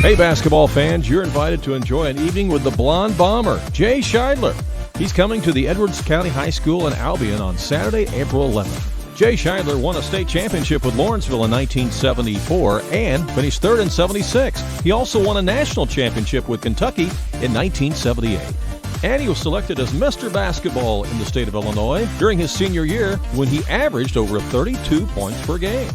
Hey, basketball fans, you're invited to enjoy an evening with the Blonde Bomber, Jay Scheidler. He's coming to the Edwards County High School in Albion on Saturday, April 11th. Jay Scheidler won a state championship with Lawrenceville in 1974 and finished third in 76. He also won a national championship with Kentucky in 1978. And he was selected as Mr. Basketball in the state of Illinois during his senior year when he averaged over 32 points per game.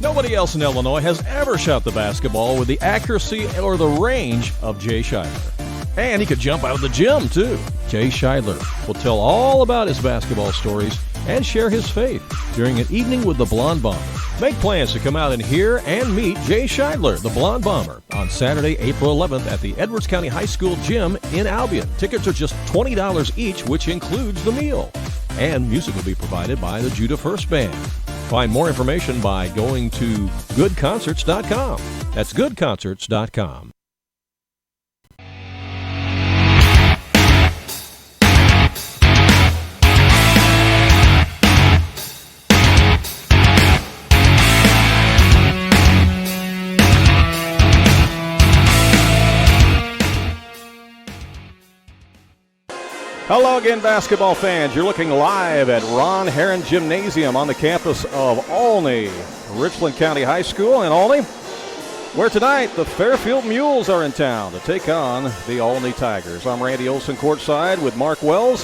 Nobody else in Illinois has ever shot the basketball with the accuracy or the range of Jay Scheidler. And he could jump out of the gym, too. Jay Scheidler will tell all about his basketball stories and share his faith during an evening with the Blonde Bomber. Make plans to come out and hear and meet Jay Scheidler, the Blonde Bomber, on Saturday, April 11th at the Edwards County High School Gym in Albion. Tickets are just $20 each, which includes the meal. And music will be provided by the Judah First Band. Find more information by going to goodconcerts.com. That's goodconcerts.com. Hello again, basketball fans. You're looking live at Ron Herrin Gymnasium on the campus of Olney, Richland County High School in Olney, where tonight the Fairfield Mules are in town to take on the Olney Tigers. I'm Randy Olson courtside with Mark Wells.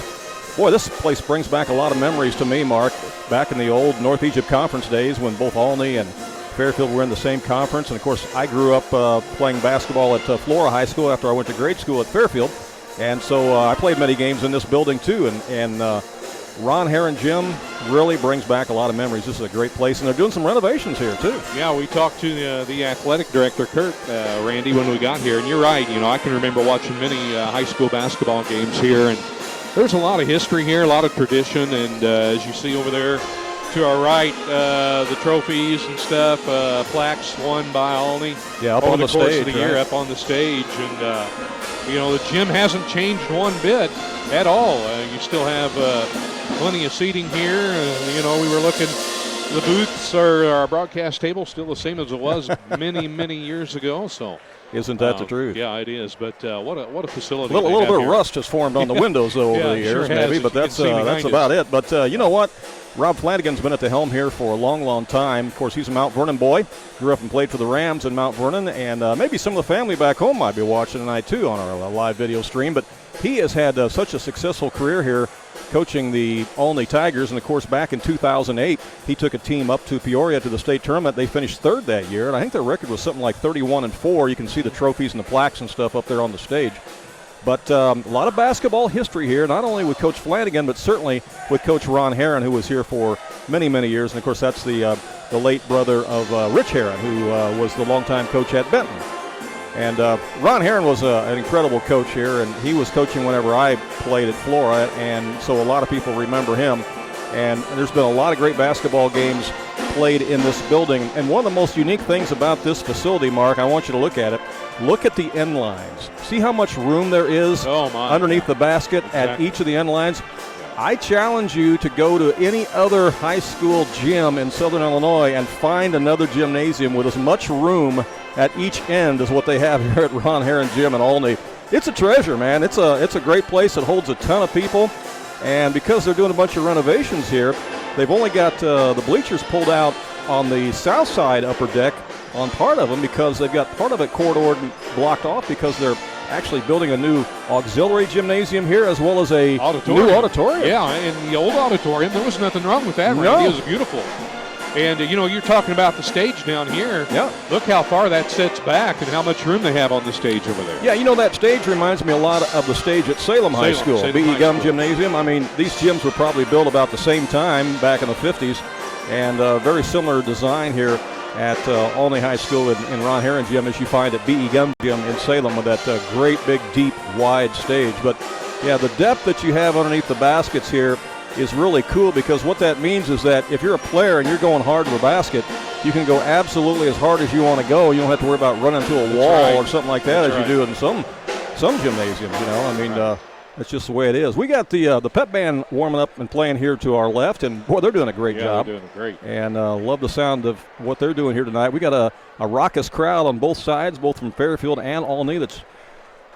Boy, this place brings back a lot of memories to me, Mark, back in the old North Egypt Conference days when both Olney and Fairfield were in the same conference. And, of course, I grew up playing basketball at Flora High School after I went to grade school at Fairfield. And so I played many games in this building, too. And Ron Herrin Gym really brings back a lot of memories. This is a great place, and they're doing some renovations here, too. Yeah, we talked to the athletic director, Kurt, Randy, when we got here. And you're right. You know, I can remember watching many high school basketball games here. And there's a lot of history here, a lot of tradition. And as you see over there to our right, the trophies and stuff, plaques won by Olney. Yeah, up over on the course stage, of the year, up on the stage. And, you know, the gym hasn't changed one bit at all. You still have plenty of seating here. You know, we were looking, the booths are our broadcast table still the same as it was many, many years ago. So, isn't that the truth? Yeah, it is. But what a facility! A little bit of rust has formed on the windows though over the years, sure maybe. But that's about it. But you know what? Rob Flanagan's been at the helm here for a long, long time. Of course, he's a Mount Vernon boy. Grew up and played for the Rams in Mount Vernon. And maybe some of the family back home might be watching tonight, too, on our live video stream. But he has had such a successful career here coaching the Olney Tigers. And, of course, back in 2008, he took a team up to Peoria to the state tournament. They finished third that year. And I think their record was something like 31-4. You can see the trophies and the plaques and stuff up there on the stage. But a lot of basketball history here, not only with Coach Flanagan, but certainly with Coach Ron Herrin, who was here for many, many years. And, of course, that's the late brother of Rich Herrin, who was the longtime coach at Benton. And Ron Herrin was an incredible coach here, and he was coaching whenever I played at Flora, and so a lot of people remember him. And there's been a lot of great basketball games played in this building. And one of the most unique things about this facility, Mark, I want you to look at it. Look at the end lines. See how much room there is underneath the basket at each of the end lines? I challenge you to go to any other high school gym in Southern Illinois and find another gymnasium with as much room at each end as what they have here at Ron Herrin Gym in Olney. It's a treasure, man. It's a great place. It holds a ton of people. And because they're doing a bunch of renovations here, they've only got the bleachers pulled out on the south side upper deck on part of them because they've got part of it corridored and blocked off because they're actually building a new auxiliary gymnasium here as well as a new auditorium. Yeah, in the old auditorium, there was nothing wrong with that, Randy. It was beautiful. And, you know, you're talking about the stage down here. Yeah. Look how far that sets back and how much room they have on the stage over there. Yeah, you know, that stage reminds me a lot of the stage at Salem High School, B.E. Gum Gymnasium. I mean, these gyms were probably built about the same time back in the 50s, and very similar design here at Olney High School in Ron Herrin Gym as you find at B.E. Gum Gym in Salem with that great, big, deep, wide stage. But, yeah, the depth that you have underneath the baskets here is really cool because what that means is that if you're a player and you're going hard to the basket, you can go absolutely as hard as you want to go. You don't have to worry about running into a wall or something like that as you do in some gymnasiums, you know. I mean, That's just the way it is. We got the pep band warming up and playing here to our left, and boy, they're doing a great job. They're doing great. And love the sound of what they're doing here tonight. We got a raucous crowd on both sides, both from Fairfield and Olney, that's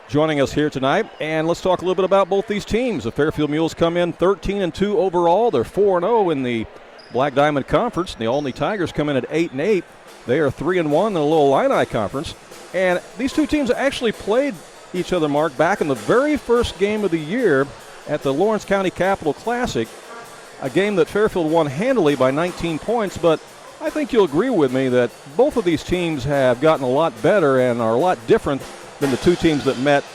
joining us here tonight. And let's talk a little bit about both these teams. The Fairfield Mules come in 13-2 overall. They're 4-0 in the Black Diamond Conference. And the Olney Tigers come in at 8-8. They are 3-1 in the Little Illini Conference. And these two teams actually played each other, Mark, back in the very first game of the year at the Lawrence County Capital Classic, a game that Fairfield won handily by 19 points. But I think you'll agree with me that both of these teams have gotten a lot better and are a lot different than the two teams that met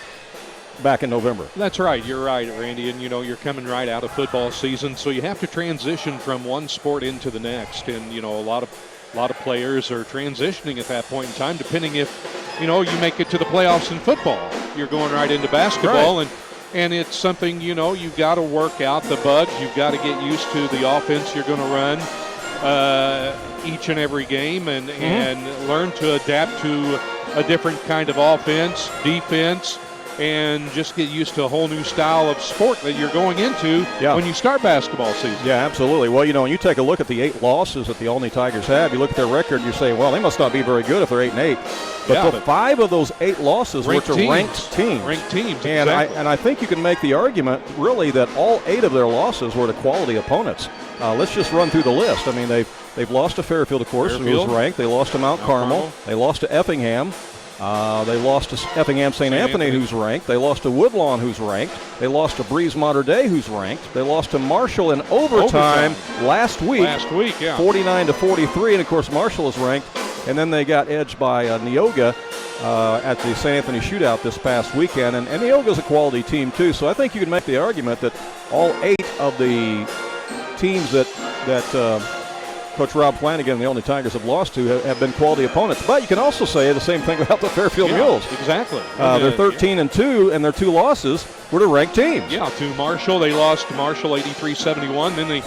back in November. That's right. You're right, Randy. And, you're coming right out of football season, so you have to transition from one sport into the next. And, a lot of players are transitioning at that point in time, depending if, you make it to the playoffs in football. You're going right into basketball, right. And it's something, you've got to work out the bugs. You've got to get used to the offense you're going to run each and every game and learn to adapt to a different kind of offense, defense, and just get used to a whole new style of sport that you're going into when you start basketball season. Yeah, absolutely. Well, when you take a look at the 8 losses that the Olney Tigers have, you look at their record, you say, well, they must not be very good if they're 8-8. But 5 of those 8 losses were to ranked teams. Ranked teams, and exactly. I think you can make the argument, really, that all 8 of their losses were to quality opponents. Let's just run through the list. I mean, they've lost to Fairfield, of course, who was ranked. They lost to Mount Carmel. They lost to Effingham. They lost to Effingham St. Anthony, who's ranked. They lost to Woodlawn, who's ranked. They lost to Breeze Mater Dei, who's ranked. They lost to Marshall in overtime last week. 49-43, and of course Marshall is ranked. And then they got edged by Neoga at the St. Anthony Shootout this past weekend. And Neoga's a quality team too. So I think you can make the argument that all 8 of the teams that Coach Rob Flanagan and the Olney Tigers have lost to have been quality opponents. But you can also say the same thing about the Fairfield Mules. Exactly. They're 13-2, and their 2 losses were to ranked teams. Yeah, to Marshall. They lost to Marshall 83-71. Then they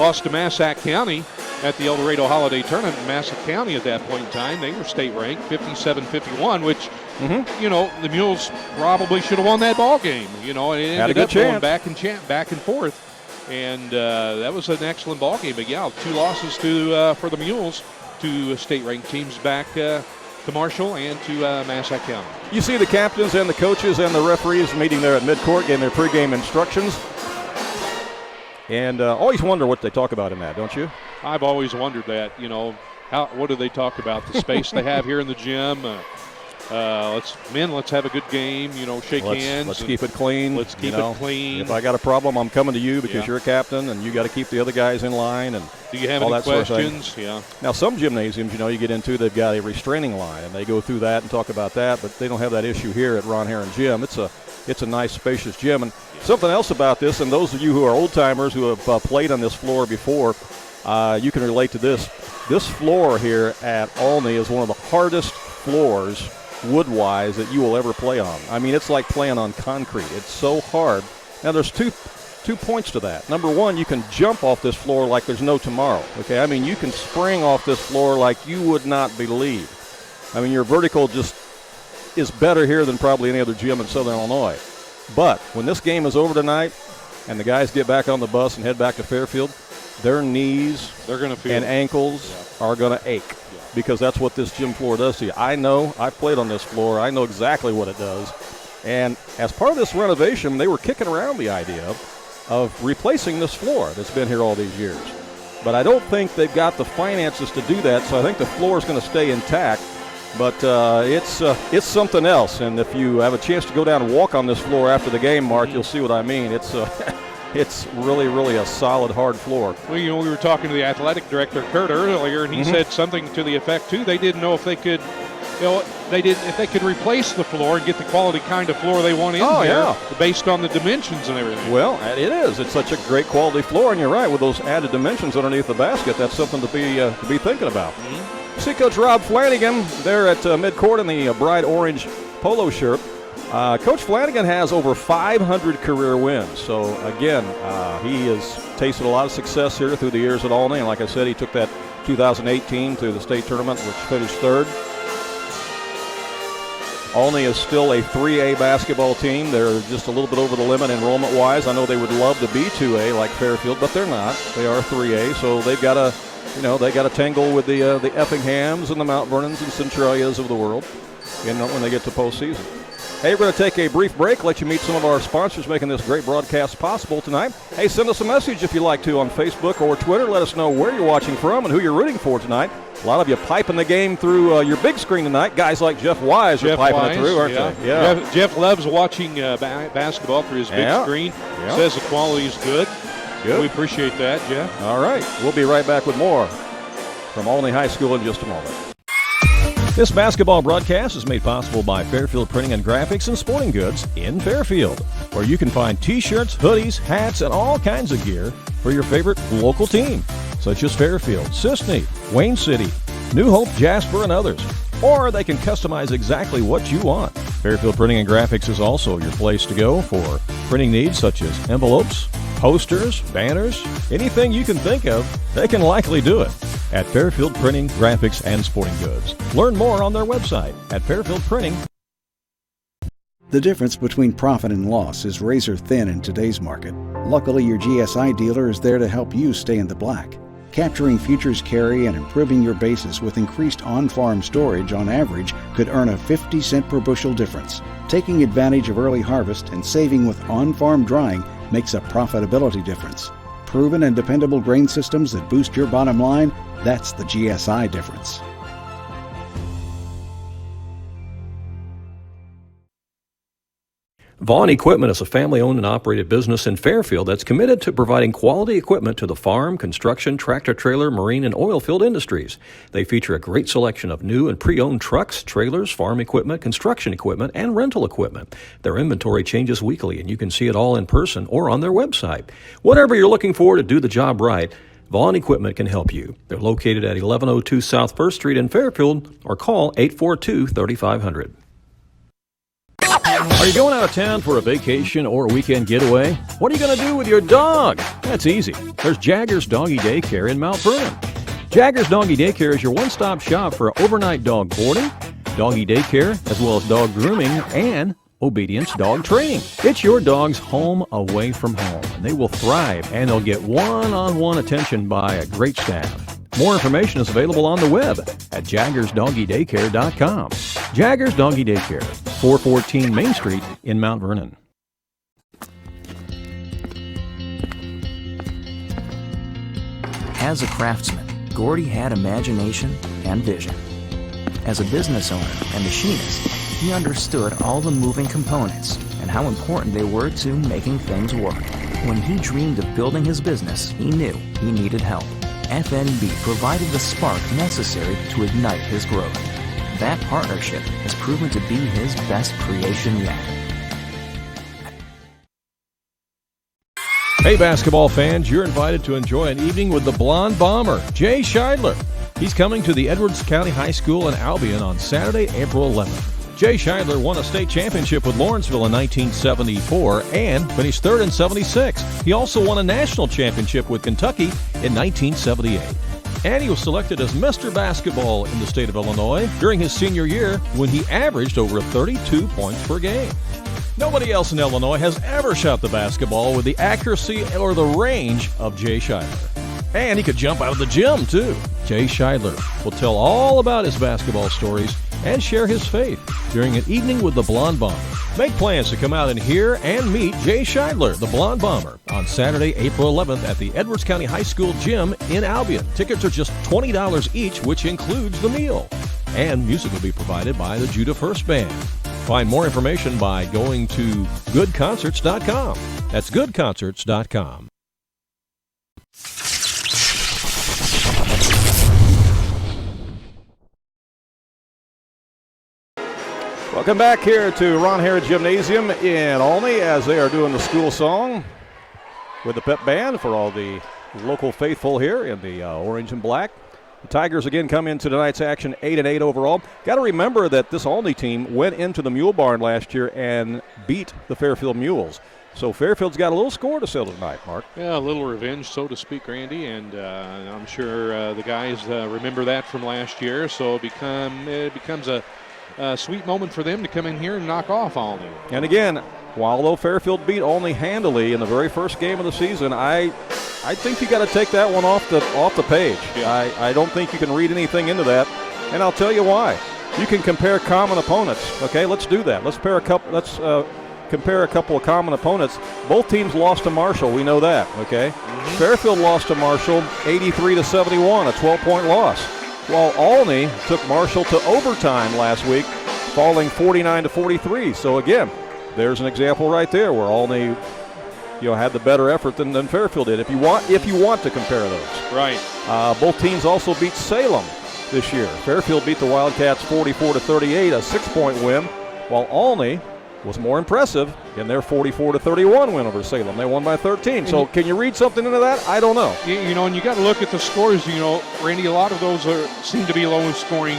lost to Massac County at the El Dorado Holiday Tournament. Massac County at that point in time, they were state ranked 57-51, which, the Mules probably should have won that ball game. And it ended up going back and forth. And that was an excellent ball game. But 2 losses for the Mules to state-ranked teams back to Marshall and to Massac County. You see the captains and the coaches and the referees meeting there at midcourt, getting their pregame instructions. And always wonder what they talk about in that, don't you? I've always wondered that. What do they talk about? The space they have here in the gym. Let's have a good game, shake hands. Let's keep it clean. Let's keep it clean. If I got a problem, I'm coming to you because you're a captain and you got to keep the other guys in line. And do you have all any that questions? Sort of thing. Now, some gymnasiums, you get into, they've got a restraining line and they go through that and talk about that, but they don't have that issue here at Ron Herrin Gym. It's a nice, spacious gym. And something else about this, and those of you who are old-timers who have played on this floor before, you can relate to this. This floor here at Olney is one of the hardest floors wood-wise that you will ever play on. I mean, it's like playing on concrete. It's so hard. Now, there's two points to that. Number one, you can jump off this floor like there's no tomorrow. Okay, I mean, you can spring off this floor like you would not believe. I mean, your vertical just is better here than probably any other gym in Southern Illinois. But when this game is over tonight and the guys get back on the bus and head back to Fairfield, their knees and ankles are going to ache. Because that's what this gym floor does to you. I know. I've played on this floor. I know exactly what it does. And as part of this renovation, they were kicking around the idea of replacing this floor that's been here all these years. But I don't think they've got the finances to do that, so I think the floor is going to stay intact. But it's something else. And if you have a chance to go down and walk on this floor after the game, Mark, you'll see what I mean. It's really, really a solid, hard floor. Well, we were talking to the athletic director, Kurt, earlier, and he said something to the effect, too. They didn't know if they could, if they could replace the floor and get the quality kind of floor they want in here based on the dimensions and everything. Well, it is. It's such a great quality floor, and you're right, with those added dimensions underneath the basket, that's something to be thinking about. See Coach Rob Flanagan there at midcourt in the bright orange polo shirt. Coach Flanagan has over 500 career wins. So, again, he has tasted a lot of success here through the years at Olney. And like I said, he took that 2018 to the state tournament, which finished 3rd. Olney is still a 3A basketball team. They're just a little bit over the limit enrollment-wise. I know they would love to be 2A like Fairfield, but they're not. They are 3A, so they've got to, they got to tangle with the Effinghams and the Mount Vernons and Centralias of the world, when they get to postseason. Hey, we're going to take a brief break, let you meet some of our sponsors making this great broadcast possible tonight. Hey, send us a message if you like to on Facebook or Twitter. Let us know where you're watching from and who you're rooting for tonight. A lot of you piping the game through your big screen tonight. Guys like Jeff Wise are piping it through, aren't they? Yeah. Jeff loves watching basketball through his big screen. Yeah. Says the quality is good. We appreciate that, Jeff. All right. We'll be right back with more from Olney High School in just a moment. This basketball broadcast is made possible by Fairfield Printing and Graphics and Sporting Goods in Fairfield, where you can find T-shirts, hoodies, hats, and all kinds of gear for your favorite local team, such as Fairfield, Sisney, Wayne City, New Hope, Jasper, and others. Or they can customize exactly what you want. Fairfield Printing and Graphics is also your place to go for printing needs such as envelopes, posters, banners, anything you can think of, they can likely do it at Fairfield Printing, Graphics, and Sporting Goods. Learn more on their website at Fairfield Printing. The difference between profit and loss is razor thin in today's market. Luckily, your GSI dealer is there to help you stay in the black. Capturing futures carry and improving your basis with increased on-farm storage on average could earn a 50-cent per bushel difference. Taking advantage of early harvest and saving with on-farm drying makes a profitability difference. Proven and dependable grain systems that boost your bottom line, that's the GSI difference. Vaughn Equipment is a family-owned and operated business in Fairfield that's committed to providing quality equipment to the farm, construction, tractor-trailer, marine, and oil field industries. They feature a great selection of new and pre-owned trucks, trailers, farm equipment, construction equipment, and rental equipment. Their inventory changes weekly, and you can see it all in person or on their website. Whatever you're looking for to do the job right, Vaughn Equipment can help you. They're located at 1102 South 1st Street in Fairfield, or call 842-3500. Are you going out of town for a vacation or a weekend getaway? What are you going to do with your dog? That's easy. There's Jaggers Doggy Daycare in Mount Vernon. Jaggers Doggy Daycare is your one-stop shop for overnight dog boarding, doggy daycare, as well as dog grooming and obedience dog training. It's your dog's home away from home, and they will thrive, and they'll get one-on-one attention by a great staff. More information is available on the web at jaggersdoggydaycare.com. Jaggers Doggy Daycare, 414 Main Street in Mount Vernon. As a craftsman, Gordy had imagination and vision. As a business owner and machinist, he understood all the moving components and how important they were to making things work. When he dreamed of building his business, he knew he needed help. FNB provided the spark necessary to ignite his growth. That partnership has proven to be his best creation yet. Hey, basketball fans, you're invited to enjoy an evening with the Blonde Bomber, Jay Scheidler. He's coming to the Edwards County High School in Albion on Saturday, April 11th. Jay Scheidler won a state championship with Lawrenceville in 1974 and finished third in 76. He also won a national championship with Kentucky in 1978. And he was selected as Mr. Basketball in the state of Illinois during his senior year when he averaged over 32 points per game. Nobody else in Illinois has ever shot the basketball with the accuracy or the range of Jay Scheidler. And he could jump out of the gym, too. Jay Scheidler will tell all about his basketball stories and share his faith during an evening with the Blonde Bomber. Make plans to come out and hear and meet Jay Scheidler, the Blonde Bomber, on Saturday, April 11th at the Edwards County High School Gym in Albion. Tickets are just $20 each, which includes the meal. And music will be provided by the Judah First Band. Find more information by going to goodconcerts.com. That's goodconcerts.com. Welcome back here to Ron Herrin Gymnasium in Olney as they are doing the school song with the pep band for all the local faithful here in the orange and black. The Tigers again come into tonight's action 8-8 overall. Got to remember that this Olney team went into the Mule Barn last year and beat the Fairfield Mules. So Fairfield's got a little score to settle tonight, Mark. Yeah, a little revenge, so to speak, Randy, and I'm sure the guys remember that from last year. So it becomes a sweet moment for them to come in here and knock off Olney. And again, while though Fairfield beat Olney handily in the very first game of the season, I think you got to take that one off the page. Yeah. I don't think you can read anything into that, and I'll tell you why. You can compare common opponents. Okay, let's do that. Let's compare a couple of common opponents. Both teams lost to Marshall. We know that. Okay, Fairfield lost to Marshall 83-71, a 12-point loss. While Olney took Marshall to overtime last week, falling 49-43. So again, there's an example right there where Olney, had the better effort than Fairfield did. If you want to compare those, right? Both teams also beat Salem this year. Fairfield beat the Wildcats 44-38, a 6-point win, while Olney was more impressive in their 44-31 win over Salem. They won by 13. So can you read something into that? I don't know. And you got to look at the scores. Randy, a lot of those seem to be low-scoring,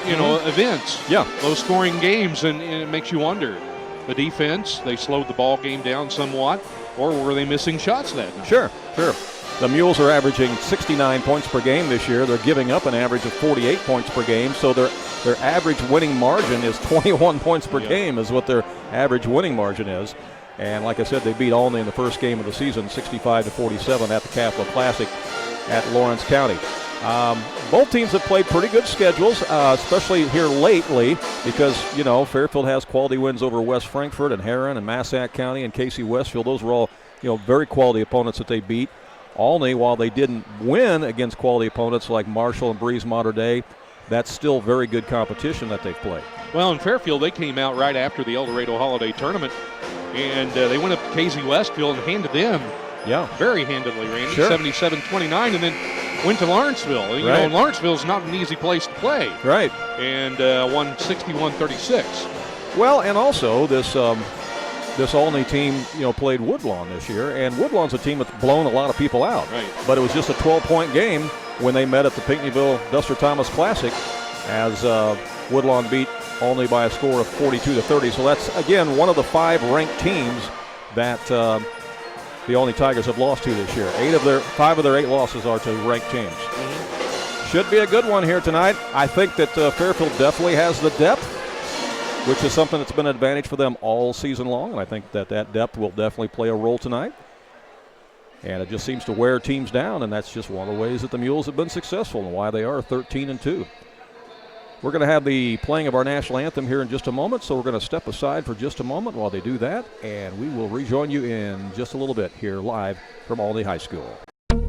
events. Yeah, low-scoring games, and it makes you wonder. The defense, they slowed the ball game down somewhat, or were they missing shots that night? Sure. The Mules are averaging 69 points per game this year. They're giving up an average of 48 points per game, so their average winning margin is 21 points per game is what their average winning margin is. And like I said, they beat Olney in the first game of the season, 65-47 at the Capital Classic at Lawrence County. Both teams have played pretty good schedules, especially here lately because, Fairfield has quality wins over West Frankfort and Herrin and Massac County and Casey Westfield. Those were all, very quality opponents that they beat. Olney, while they didn't win against quality opponents like Marshall and Breeze Mater Dei, that's still very good competition that they've played. Well, in Fairfield, they came out right after the El Dorado Holiday Tournament, and they went up to Casey Westfield and handed them very handedly, Randy, 77-29, and then went to Lawrenceville. And Lawrenceville's not an easy place to play. Right. And won 61-36. Well, and also this Olney team, played Woodlawn this year, and Woodlawn's a team that's blown a lot of people out. Right. But it was just a 12-point game when they met at the Pinckneyville Duster Thomas Classic, as Woodlawn beat Olney by a score of 42-30. So that's again one of the 5 ranked teams that the Olney Tigers have lost to this year. 5 of their 8 losses are to ranked teams. Should be a good one here tonight. I think that Fairfield definitely has the depth, which is something that's been an advantage for them all season long, and I think that depth will definitely play a role tonight. And it just seems to wear teams down, and that's just one of the ways that the Mules have been successful and why they are 13-2. We're going to have the playing of our national anthem here in just a moment, so we're going to step aside for just a moment while they do that, and we will rejoin you in just a little bit here live from Olney High School.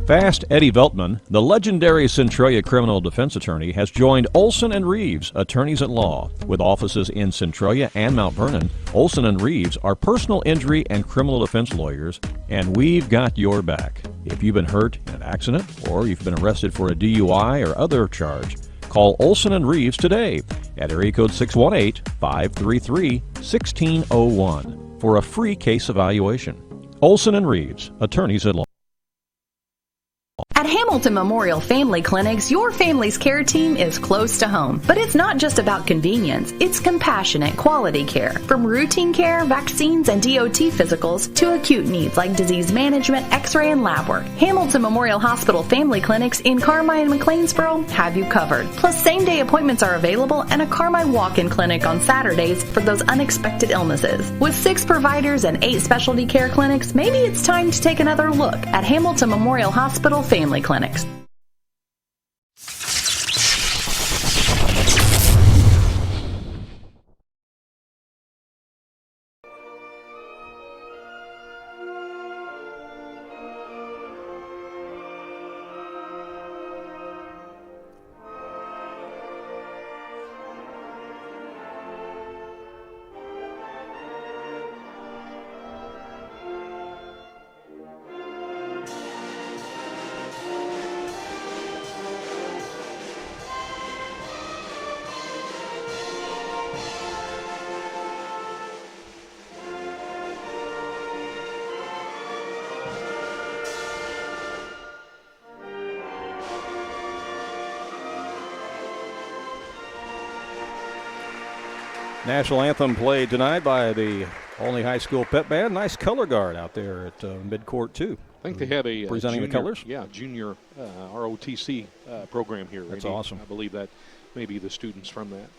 Fast Eddie Veltman, the legendary Centralia criminal defense attorney, has joined Olson & Reeves, attorneys at law. With offices in Centralia and Mount Vernon, Olson & Reeves are personal injury and criminal defense lawyers, and we've got your back. If you've been hurt in an accident or you've been arrested for a DUI or other charge, call Olson & Reeves today at area code 618-533-1601 for a free case evaluation. Olson & Reeves, attorneys at law. At Hamilton Memorial Family Clinics, your family's care team is close to home. But it's not just about convenience, it's compassionate, quality care. From routine care, vaccines, and DOT physicals to acute needs like disease management, x-ray, and lab work. Hamilton Memorial Hospital Family Clinics in Carmine and McLeansboro have you covered. Plus, same-day appointments are available and a Carmine walk-in clinic on Saturdays for those unexpected illnesses. With 6 providers and 8 specialty care clinics, maybe it's time to take another look at Hamilton Memorial Hospital Family Clinics. National anthem played tonight by the Olney High School Pep Band. Nice color guard out there at midcourt, too. I think they have a presenting junior, the colors. Yeah, junior ROTC program here. That's Randy. awesome. I believe that may be the students from that.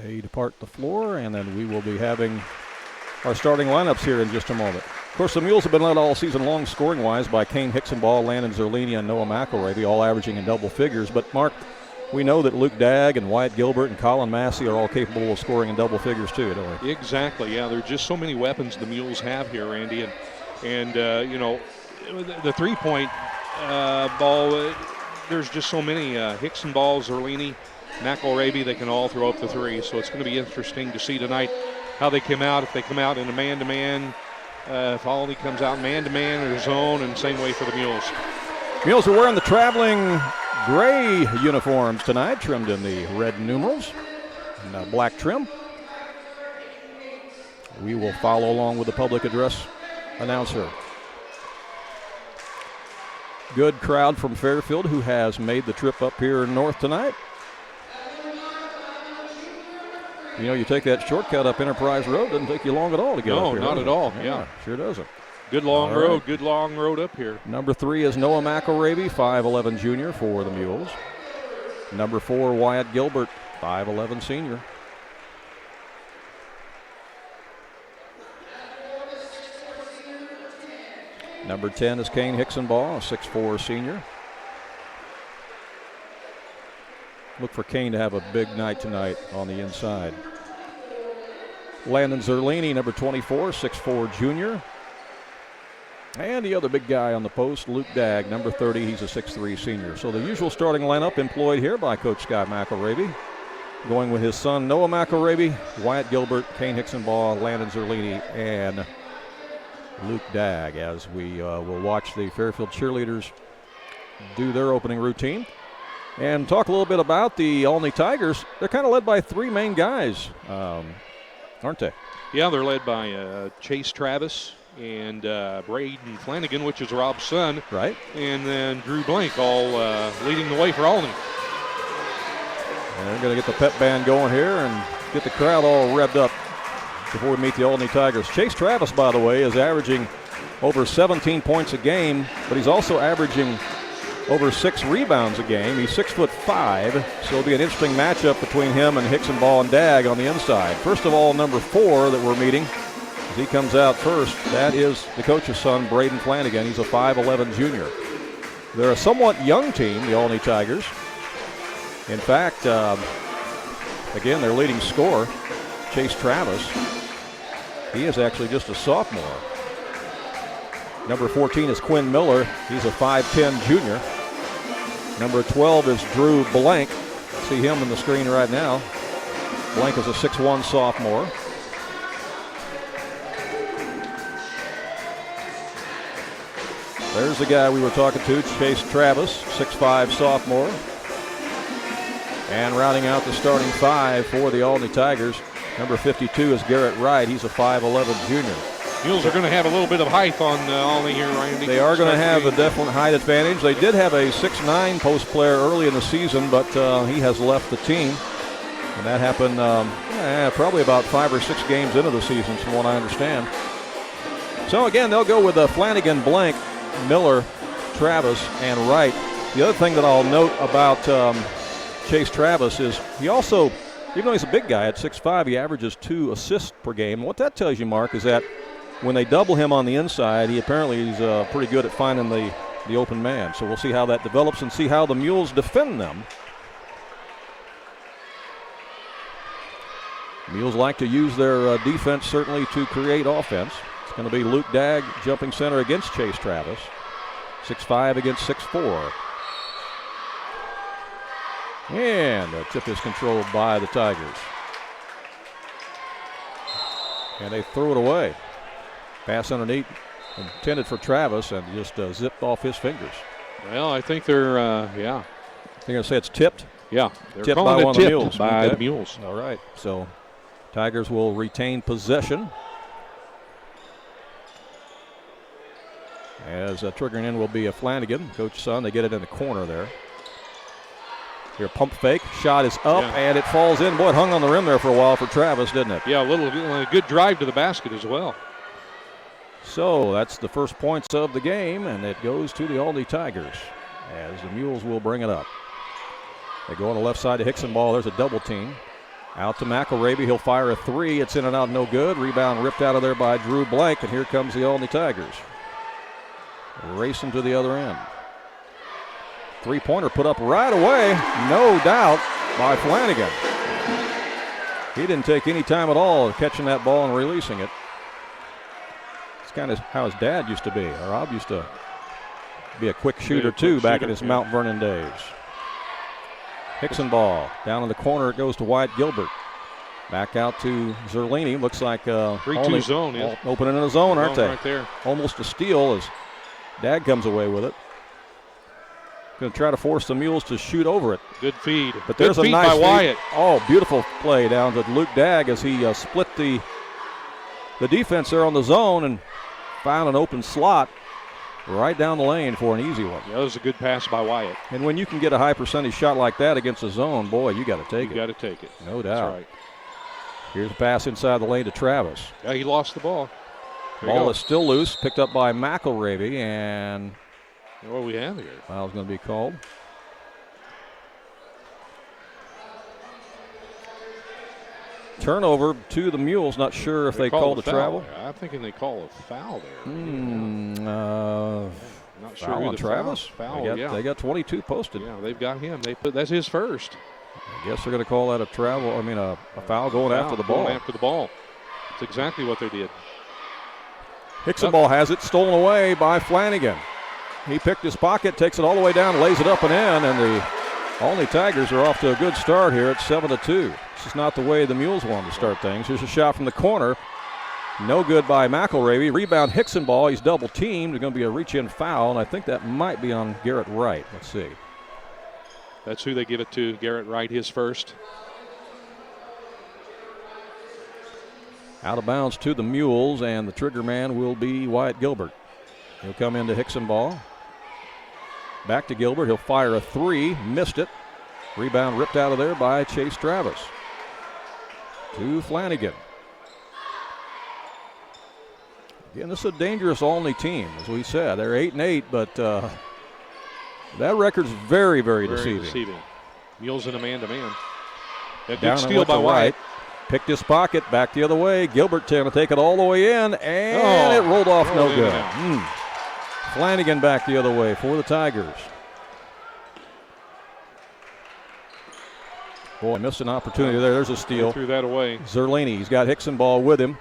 They depart the floor, and then we will be having our starting lineups here in just a moment. Of course, the Mules have been led all season long scoring-wise by Kane Hicksonball, Landon Zerlini, and Noah McElravy, all averaging in double figures. But, Mark, we know that Luke Dagg and Wyatt Gilbert and Colin Massey are all capable of scoring in double figures too, don't we? Exactly, yeah. There are just so many weapons the Mules have here, Randy. And you know, the three-point ball, there's just so many. Hicksonball, Zerlini, McElravy, they can all throw up the three. So it's going to be interesting to see tonight how they come out, if they come out in a man-to-man, if Olney comes out man-to-man or zone, and same way for the Mules. Mules are wearing the traveling gray uniforms tonight, trimmed in the red numerals and black trim. We will follow along with the public address announcer. Good crowd from Fairfield who has made the trip up here north tonight. You know, you take that shortcut up Enterprise Road, doesn't take you long at all to get up here. No, not at all, yeah. Sure doesn't. Good long road, good long road up here. Number 3 is Noah McElravy, 5'11" junior for the Mules. Number 4, Wyatt Gilbert, 5'11" senior. Number 10 is Kane Hicksonball, a 6'4" senior. Look for Kane to have a big night tonight on the inside. Landon Zerlini, number 24, 6'4" junior. And the other big guy on the post, Luke Dagg, number 30, he's a 6'3" senior. So the usual starting lineup employed here by Coach Scott McElravy. Going with his son, Noah McElravy, Wyatt Gilbert, Kane Hicksonball, Landon Zerlini, and Luke Dagg, as we will watch the Fairfield cheerleaders do their opening routine. And talk a little bit about the Olney Tigers. They're kind of led by 3 main guys, aren't they? Yeah, they're led by Chase Travis and Braden Flanagan, which is Rob's son. Right. And then Drew Blank, all leading the way for Olney. And they're going to get the pep band going here and get the crowd all revved up before we meet the Olney Tigers. Chase Travis, by the way, is averaging over 17 points a game, but he's also averaging over 6 rebounds a game. He's 6'5", so it'll be an interesting matchup between him and Hicksonball and Dagg on the inside. First of all, number 4 that we're meeting, as he comes out first, that is the coach's son, Braden Flanagan. He's a 5'11" junior. They're a somewhat young team, the Olney Tigers. In fact, again, their leading scorer, Chase Travis, he is actually just a sophomore. Number 14 is Quinn Miller. He's a 5'10" junior. Number 12 is Drew Blank. See him on the screen right now. Blank is a 6'1" sophomore. There's the guy we were talking to, Chase Travis, 6'5" sophomore. And rounding out the starting 5 for the Olney Tigers, number 52 is Garrett Wright. He's a 5'11" junior. Mules are going to have a little bit of height on Olney here, Randy. They are going to have a definite height advantage. They did have a 6'9" post player early in the season, but he has left the team. And that happened probably about 5 or 6 games into the season, from what I understand. So again, they'll go with Flanagan, Blank, Miller, Travis, and Wright. The other thing that I'll note about Chase Travis is he also, even though he's a big guy at 6'5", he averages 2 assists per game. And what that tells you, Mark, is that when they double him on the inside, he apparently is pretty good at finding the open man. So we'll see how that develops and see how the Mules defend them. Mules like to use their defense certainly to create offense. It's going to be Luke Dagg jumping center against Chase Travis. 6'5" against 6'4". And the tip is controlled by the Tigers. And they throw it away. Pass underneath, intended for Travis, and just zipped off his fingers. Well, I think they're, They're going to say it's tipped? Yeah, they're tipped calling by it one of the tipped Mules. by Okay. the Mules. All right, so Tigers will retain possession. As triggering in will be a Flanagan, Coach Son. They get it in the corner there. Here, pump fake. Shot is up, and it falls in. Boy, it hung on the rim there for a while for Travis, didn't it? Yeah, a good drive to the basket as well. So that's the first points of the game, and it goes to the Olney Tigers as the Mules will bring it up. They go on the left side to Hicksonball. There's a double team. Out to McElravy. He'll fire a three. It's in and out, no good. Rebound ripped out of there by Drew Blank, and here comes the Olney Tigers. Racing to the other end. Three-pointer put up right away, no doubt, by Flanagan. He didn't take any time at all catching that ball and releasing it. It's kind of how his dad used to be. Rob used to be a quick shooter, too, back in his Mount Vernon days. Hickson ball. Down in the corner, it goes to Wyatt Gilbert. Back out to Zerlini. Looks like 3-2 zone. Yeah. Opening in a zone, aren't they? Right there. Almost a steal as Dad comes away with it. Going to try to force the Mules to shoot over it. Good feed. But there's Good a feed nice by feed. Wyatt. Oh, beautiful play down to Luke Dagg as he split the defense there on the zone and found an open slot right down the lane for an easy one. Yeah, that was a good pass by Wyatt. And when you can get a high percentage shot like that against the zone, boy, you got to take it. You got to take it. No doubt. That's right. Here's a pass inside the lane to Travis. Yeah, he lost the ball. Ball is still loose, picked up by McElravy, and what do we have here? Foul's going to be called. Turnover to the Mules. Not sure if they called a travel. I'm thinking they call a foul there. Not sure foul who on the Travis. Foul, They got 22 posted. Yeah, they've got him. That's his first. I guess they're going to call that a travel. I mean, a foul going after the ball. Going after the ball. That's exactly what they did. Hickson ball has it stolen away by Flanagan. He picked his pocket, takes it all the way down, lays it up and in, and the Olney Tigers are off to a good start here at 7-2. This is not the way the Mules wanted to start things. Here's a shot from the corner. No good by McElravy. Rebound Hickson ball. He's double teamed. There's going to be a reach-in foul, and I think that might be on Garrett Wright. Let's see. That's who they give it to, Garrett Wright, his first. Out of bounds to the Mules, and the trigger man will be Wyatt Gilbert. He'll come into Hickson ball. Back to Gilbert. He'll fire a three. Missed it. Rebound ripped out of there by Chase Travis. To Flanagan. Again, this is a dangerous Olney team, as we said. They're 8-8, but that record's very, very deceiving. Mules in a man-to-man. A good Down steal by Wyatt. Picked his pocket, back the other way. Gilbert going to take it all the way in, and it rolled off no good. Flanagan back the other way for the Tigers. Boy, missed an opportunity there. There's a steal. Threw that away. Zerlini, he's got Hickson ball with him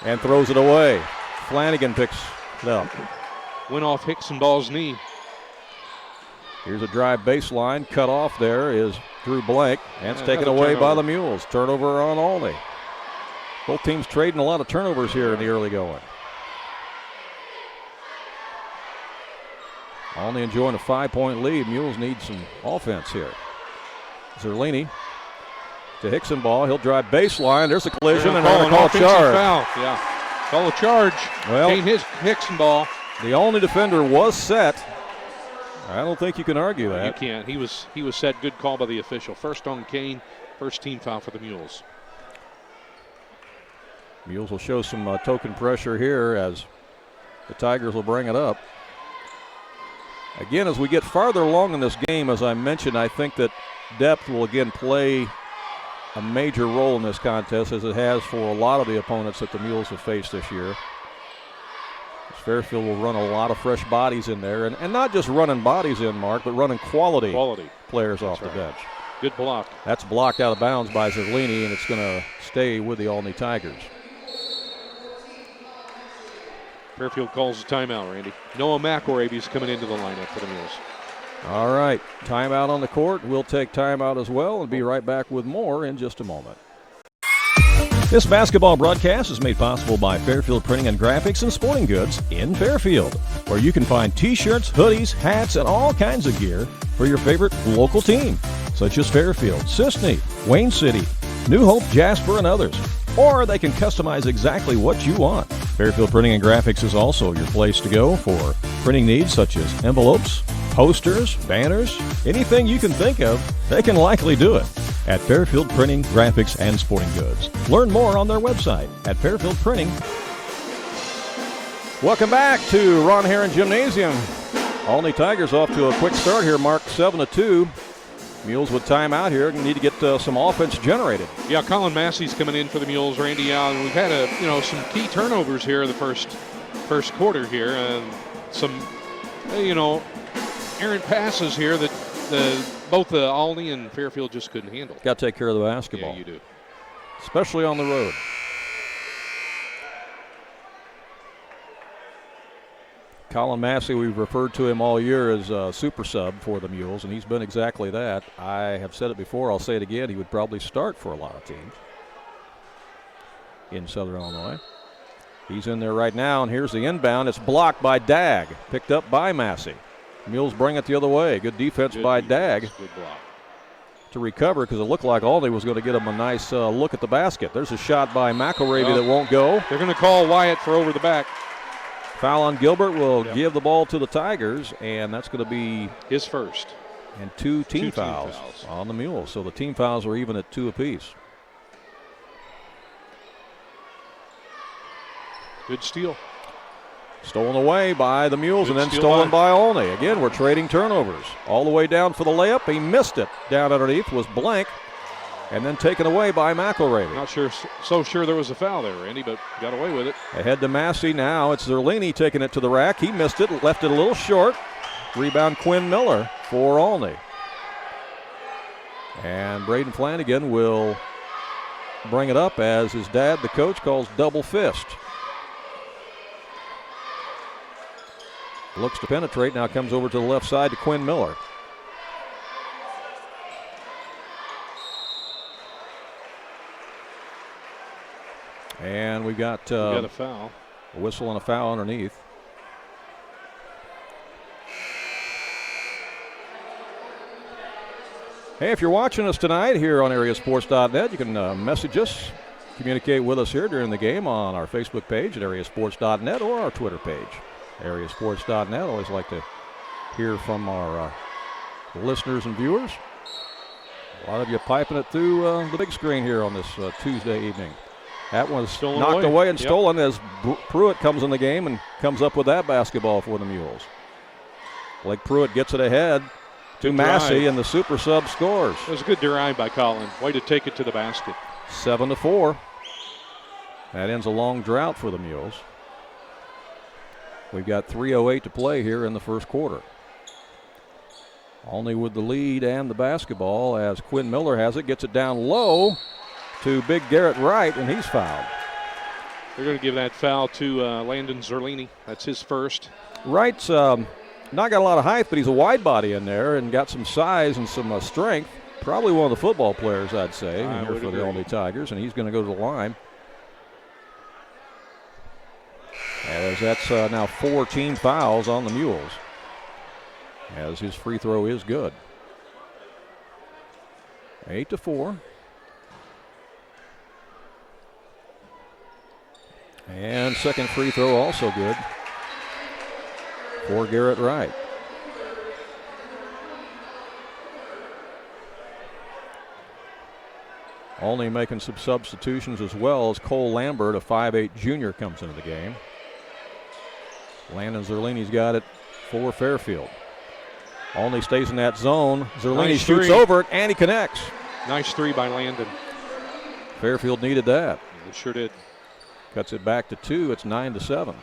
and throws it away. Flanagan picks it up. Went off Hickson ball's knee. Here's a drive baseline. Cut off there is Drew Blank, and it's taken away by the Mules. Turnover on Olney. Both teams trading a lot of turnovers here in the early going. Olney enjoying a 5-point lead. Mules need some offense here. Zerlini to Hickson ball. He'll drive baseline. There's a collision, and they're going to call a charge. Foul. Yeah, call a charge. Well, Ain't his Hickson ball. The Olney defender was set. I don't think you can argue that. You can't. He was set. Good call by the official. First on Kane. First team foul for the Mules. Mules will show some token pressure here as the Tigers will bring it up. Again, as we get farther along in this game, as I mentioned, I think that depth will again play a major role in this contest, as it has for a lot of the opponents that the Mules have faced this year. Fairfield will run a lot of fresh bodies in there, and not just running bodies in, Mark, but running quality players off the bench. Good block. That's blocked out of bounds by Zerlini, and it's going to stay with the Olney Tigers. Fairfield calls a timeout, Randy. Noah McElravy's coming into the lineup for the Mules. All right, timeout on the court. We'll take timeout as well and be right back with more in just a moment. This basketball broadcast is made possible by Fairfield Printing and Graphics and Sporting Goods in Fairfield, where you can find T-shirts, hoodies, hats, and all kinds of gear for your favorite local team, such as Fairfield, Sisney, Wayne City, New Hope, Jasper, and others. Or they can customize exactly what you want. Fairfield Printing and Graphics is also your place to go for printing needs such as envelopes, posters, banners, anything you can think of, they can likely do it at Fairfield Printing, Graphics, and Sporting Goods. Learn more on their website at Fairfield Printing. Welcome back to Ron Herrin Gymnasium. Olney Tigers off to a quick start here, Mark, 7-2. Mules with timeout here. Need to get some offense generated. Yeah, Colin Massey's coming in for the Mules, Randy Allen. We've had some key turnovers here in the first quarter here, and some errant passes here that both Olney and Fairfield just couldn't handle. Got to take care of the basketball. Yeah, you do. Especially on the road. Colin Massey, we've referred to him all year as a super sub for the Mules, and he's been exactly that. I have said it before, I'll say it again, he would probably start for a lot of teams in Southern Illinois. He's in there right now, and here's the inbound. It's blocked by Dagg, picked up by Massey. Mules bring it the other way. Good defense by Dagg. Good block. To recover, because it looked like Olney was going to get him a nice look at the basket. There's a shot by McElravy that won't go. They're going to call Wyatt for over the back. Foul on Gilbert will give the ball to the Tigers, and that's going to be his first. And two team fouls on the Mules. So the team fouls are even at 2 apiece. Good steal. Stolen away by the Mules and then stolen by Olney. Again, we're trading turnovers. All the way down for the layup. He missed it. Down underneath was blank. And then taken away by McElravy. Not so sure there was a foul there, Randy, but got away with it. Ahead to Massey now. It's Zerlini taking it to the rack. He missed it, left it a little short. Rebound Quinn Miller for Olney. And Braden Flanagan will bring it up as his dad, the coach, calls double fist. Looks to penetrate, now comes over to the left side to Quinn Miller. And we got a foul. A whistle and a foul underneath. Hey, if you're watching us tonight here on AreaSports.net, you can message us, communicate with us here during the game on our Facebook page at AreaSports.net or our Twitter page, AreaSports.net. Always like to hear from our listeners and viewers. A lot of you piping it through the big screen here on this Tuesday evening. That was knocked away and stolen as Pruitt comes in the game and comes up with that basketball for the Mules. Blake Pruitt gets it ahead to Massey, and the super sub scores. It was a good drive by Colin. Way to take it to the basket. 7-4. That ends a long drought for the Mules. We've got 3:08 to play here in the first quarter. Olney with the lead and the basketball as Quinn Miller has it, gets it down low to Big Garrett Wright, and he's fouled. They're going to give that foul to Landon Zerlini. That's his first. Wright's not got a lot of height, but he's a wide body in there and got some size and some strength. Probably one of the football players, I'd say, here for the Olney Tigers, and he's going to go to the line. As that's now 4 team fouls on the Mules, as his free throw is good. 8-4. And second free throw also good for Garrett Wright. Olney making some substitutions as well as Cole Lambert, a 5'8 junior, comes into the game. Landon Zerlini's got it for Fairfield. Olney stays in that zone. Zerlini shoots over it, and he connects. Nice three by Landon. Fairfield needed that. It sure did. Cuts it back to 2. It's 9-7.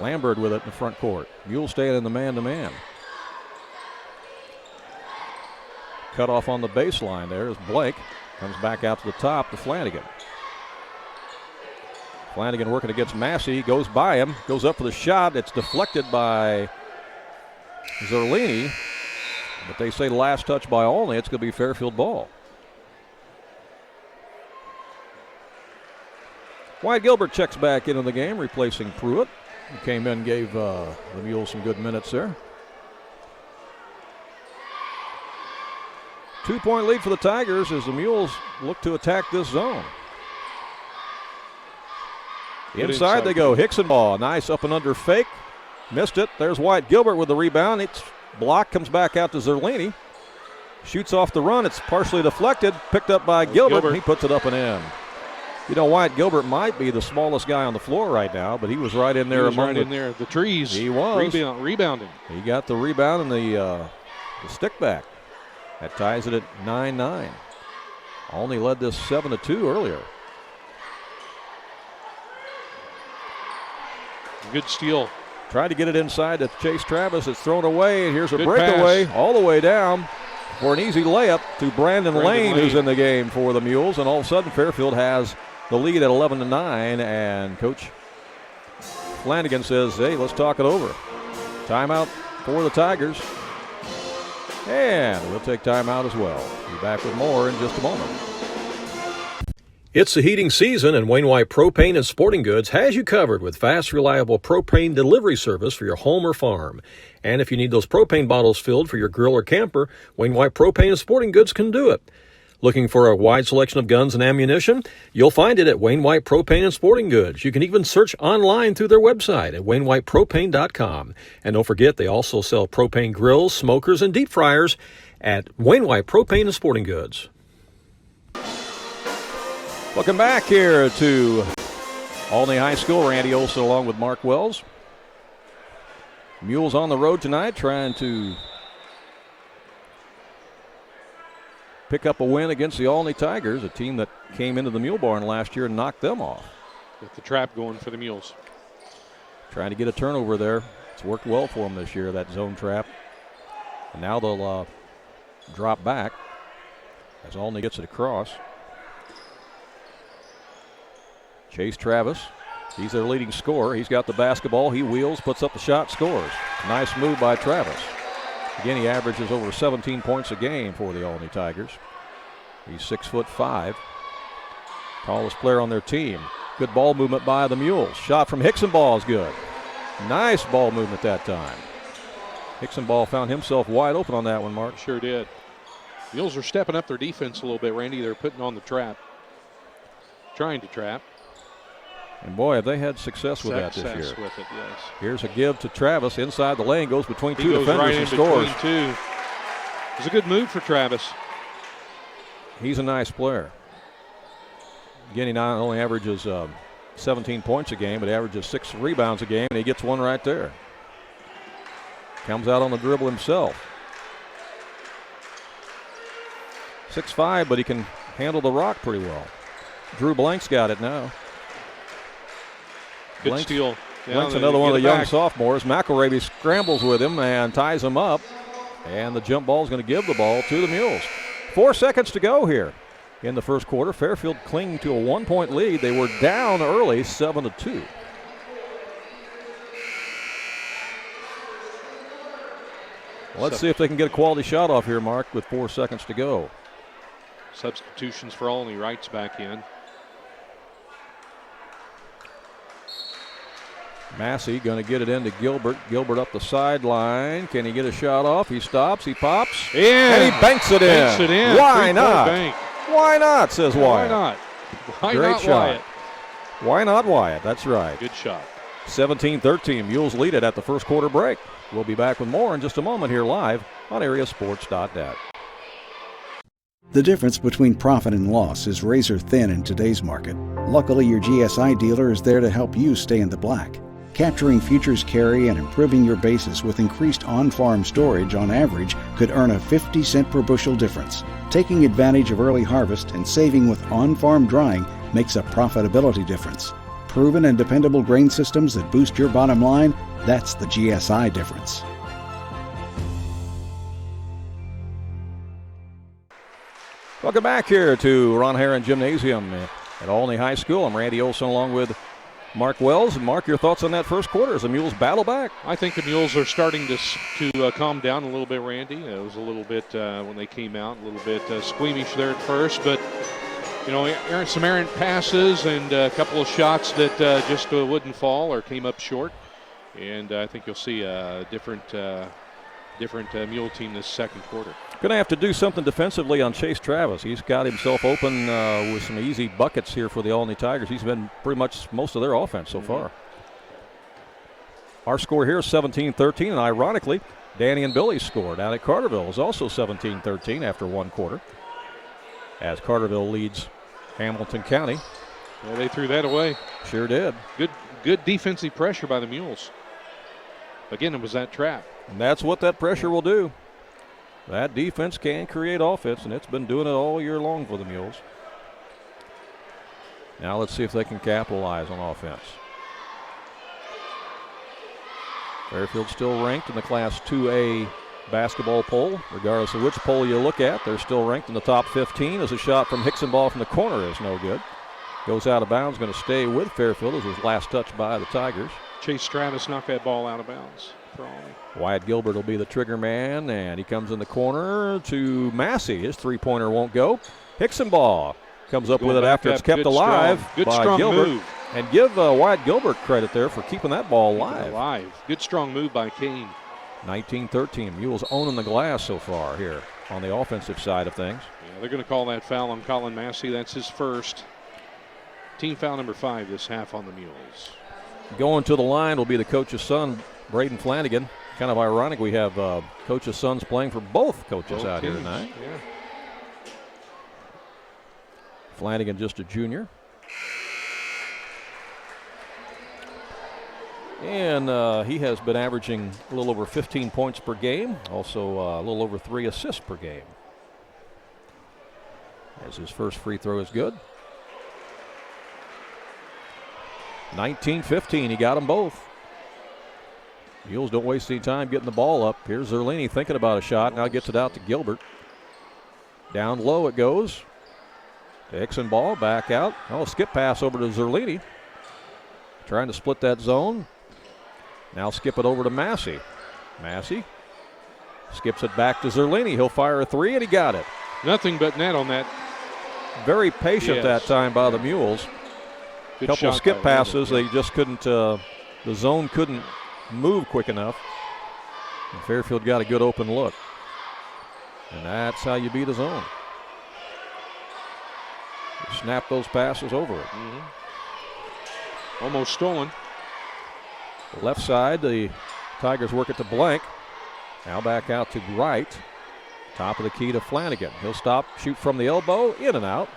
Lambert with it in the front court. Mules staying in the man-to-man. Cut off on the baseline there as Blake comes back out to the top to Flanagan. Flanagan working against Massey, goes by him, goes up for the shot. It's deflected by Zerlini, but they say last touch by Olney. It's going to be Fairfield ball. Wyatt Gilbert checks back into the game, replacing Pruitt. He came in and gave the Mules some good minutes there. 2-point lead for the Tigers as the Mules look to attack this zone. Inside they go. Hickson ball. Nice up and under fake. Missed it. There's Wyatt Gilbert with the rebound. It's blocked. Comes back out to Zerlini. Shoots off the run. It's partially deflected. Picked up by Gilbert. And he puts it up and in. You know, Wyatt Gilbert might be the smallest guy on the floor right now, but he was right in there among the trees. He was. Rebounding. He got the rebound and the The stick back. That ties it at 9-9. Olney led this 7-2 earlier. Good steal. Tried to get it inside to Chase Travis. It's thrown away, and here's a Good breakaway pass. all the way down for an easy layup to Brandon Lane, who's in the game for the Mules. And all of a sudden, Fairfield has the lead at 11-9, and Coach Flanagan says, hey, let's talk it over. Timeout for the Tigers. And we'll take timeout as well. Be back with more in just a moment. It's the heating season, and Wainwright Propane and Sporting Goods has you covered with fast, reliable propane delivery service for your home or farm. And if you need those propane bottles filled for your grill or camper, Wainwright Propane and Sporting Goods can do it. Looking for a wide selection of guns and ammunition? You'll find it at Wainwright Propane and Sporting Goods. You can even search online through their website at wainwrightpropane.com. And don't forget, they also sell propane grills, smokers, and deep fryers at Wainwright Propane and Sporting Goods. Welcome back here to Olney High School. Randy Olson along with Mark Wells. Mules on the road tonight trying to pick up a win against the Olney Tigers, a team that came into the Mule Barn last year and knocked them off. Get the trap going for the Mules. Trying to get a turnover there. It's worked well for them this year, that zone trap. And now they'll drop back as Olney gets it across. Chase Travis, he's their leading scorer. He's got the basketball. He wheels, puts up the shot, scores. Nice move by Travis. Again, he averages over 17 points a game for the Olney Tigers. He's 6'5", tallest player on their team. Good ball movement by the Mules. Shot from Hicksonball is good. Nice ball movement that time. Hicksonball found himself wide open on that one, Mark. Sure did. Mules are stepping up their defense a little bit, Randy. They're putting on the trap. Trying to trap. And boy, have they had success with that this year. Success with it, yes. Here's a give to Travis inside the lane, goes between He two goes defenders right and in scores. between two. It's a good move for Travis. He's a nice player. Again, he not only averages 17 points a game, but he averages 6 rebounds a game, and he gets one right there. Comes out on the dribble himself. 6'5", but he can handle the rock pretty well. Drew Blank's got it now. Good steal. Blank's another one of the young sophomores. McElravy scrambles with him and ties him up. And the jump ball is going to give the ball to the Mules. 4 seconds to go here in the first quarter. Fairfield clinging to a 1-point lead. They were down early, 7-2. Let's see if they can get a quality shot off here, Mark, with 4 seconds to go. Substitutions for Olney. Wright's back in. Massey going to get it into Gilbert. Gilbert up the sideline. Can he get a shot off? He stops. He pops. And he banks it in. Why not? Why not, says Wyatt. Why not? Why Great not shot. Wyatt? Why not Wyatt? That's right. Good shot. 17-13. Mules lead it at the first quarter break. We'll be back with more in just a moment here live on AreaSports.net. The difference between profit and loss is razor thin in today's market. Luckily, your GSI dealer is there to help you stay in the black. Capturing futures carry and improving your basis with increased on-farm storage on average could earn a 50-cent per bushel difference. Taking advantage of early harvest and saving with on-farm drying makes a profitability difference. Proven and dependable grain systems that boost your bottom line, that's the GSI difference. Welcome back here to Ron Herrin Gymnasium at Olney High School. I'm Randy Olson along with Mark Wells. And Mark, your thoughts on that first quarter as the Mules battle back? I think the Mules are starting to calm down a little bit, Randy. It was a little bit, when they came out, a little bit squeamish there at first. But, you know, some errant passes and a couple of shots that just wouldn't fall or came up short. And I think you'll see a different Mule team this second quarter. Going to have to do something defensively on Chase Travis. He's got himself open with some easy buckets here for the Olney Tigers. He's been pretty much most of their offense so far. Our score here is 17-13, and ironically, Danny and Billy's score down at Carterville is also 17-13 after one quarter, as Carterville leads Hamilton County. Well, they threw that away. Sure did. Good defensive pressure by the Mules. Again, it was that trap. And that's what that pressure will do. That defense can create offense, and it's been doing it all year long for the Mules. Now let's see if they can capitalize on offense. Fairfield still ranked in the Class 2A basketball poll. Regardless of which poll you look at, they're still ranked in the top 15 as a shot from Hicksonball from the corner is no good. Goes out of bounds, going to stay with Fairfield as his last touch by the Tigers. Chase Travis knocked that ball out of bounds for Olney. Wyatt Gilbert will be the trigger man, and he comes in the corner to Massey. His three-pointer won't go. Hicksonball comes up with it after it's kept alive by Gilbert. Move. And give Wyatt Gilbert credit there for keeping that ball alive. Good strong move by Kane. 19-13. Mules owning the glass so far here on the offensive side of things. Yeah, they're going to call that foul on Colin Massey. That's his first. Team foul number 5 this half on the Mules. Going to the line will be the coach's son, Braden Flanagan. Kind of ironic we have coach's sons playing for both coaches out here tonight. Yeah. Flanagan just a junior. And he has been averaging a little over 15 points per game, also a little over 3 assists per game. As his first free throw is good. 19-15, he got them both. Mules don't waste any time getting the ball up. Here's Zerlini thinking about a shot, now gets it out to Gilbert. Down low it goes. Dixon ball, back out. Oh, skip pass over to Zerlini. Trying to split that zone. Now skip it over to Massey. Massey skips it back to Zerlini. He'll fire a three, and he got it. Nothing but net on that. Very patient that time by the Mules. A couple of skip passes. They just couldn't, the zone couldn't move quick enough. And Fairfield got a good open look. And that's how you beat a zone. You snap those passes over it. Mm-hmm. Almost stolen. Left side, the Tigers work it to Blank. Now back out to Wright. Top of the key to Flanagan. He'll stop, shoot from the elbow, in and out.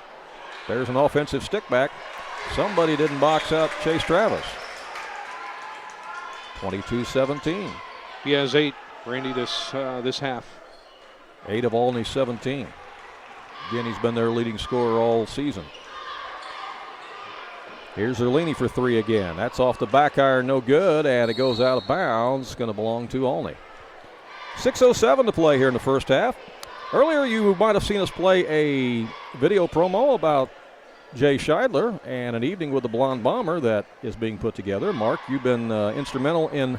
There's an offensive stick back. Somebody didn't box out Chase Travis. 22-17. He has 8, Randy, this half. 8 of Olney 17. Again, he's been their leading scorer all season. Here's Zerlini for 3 again. That's off the back iron, no good, and it goes out of bounds. It's going to belong to Olney. 6:07 to play here in the first half. Earlier, you might have seen us play a video promo about Jay Scheidler and an evening with the Blonde Bomber that is being put together. Mark, you've been instrumental in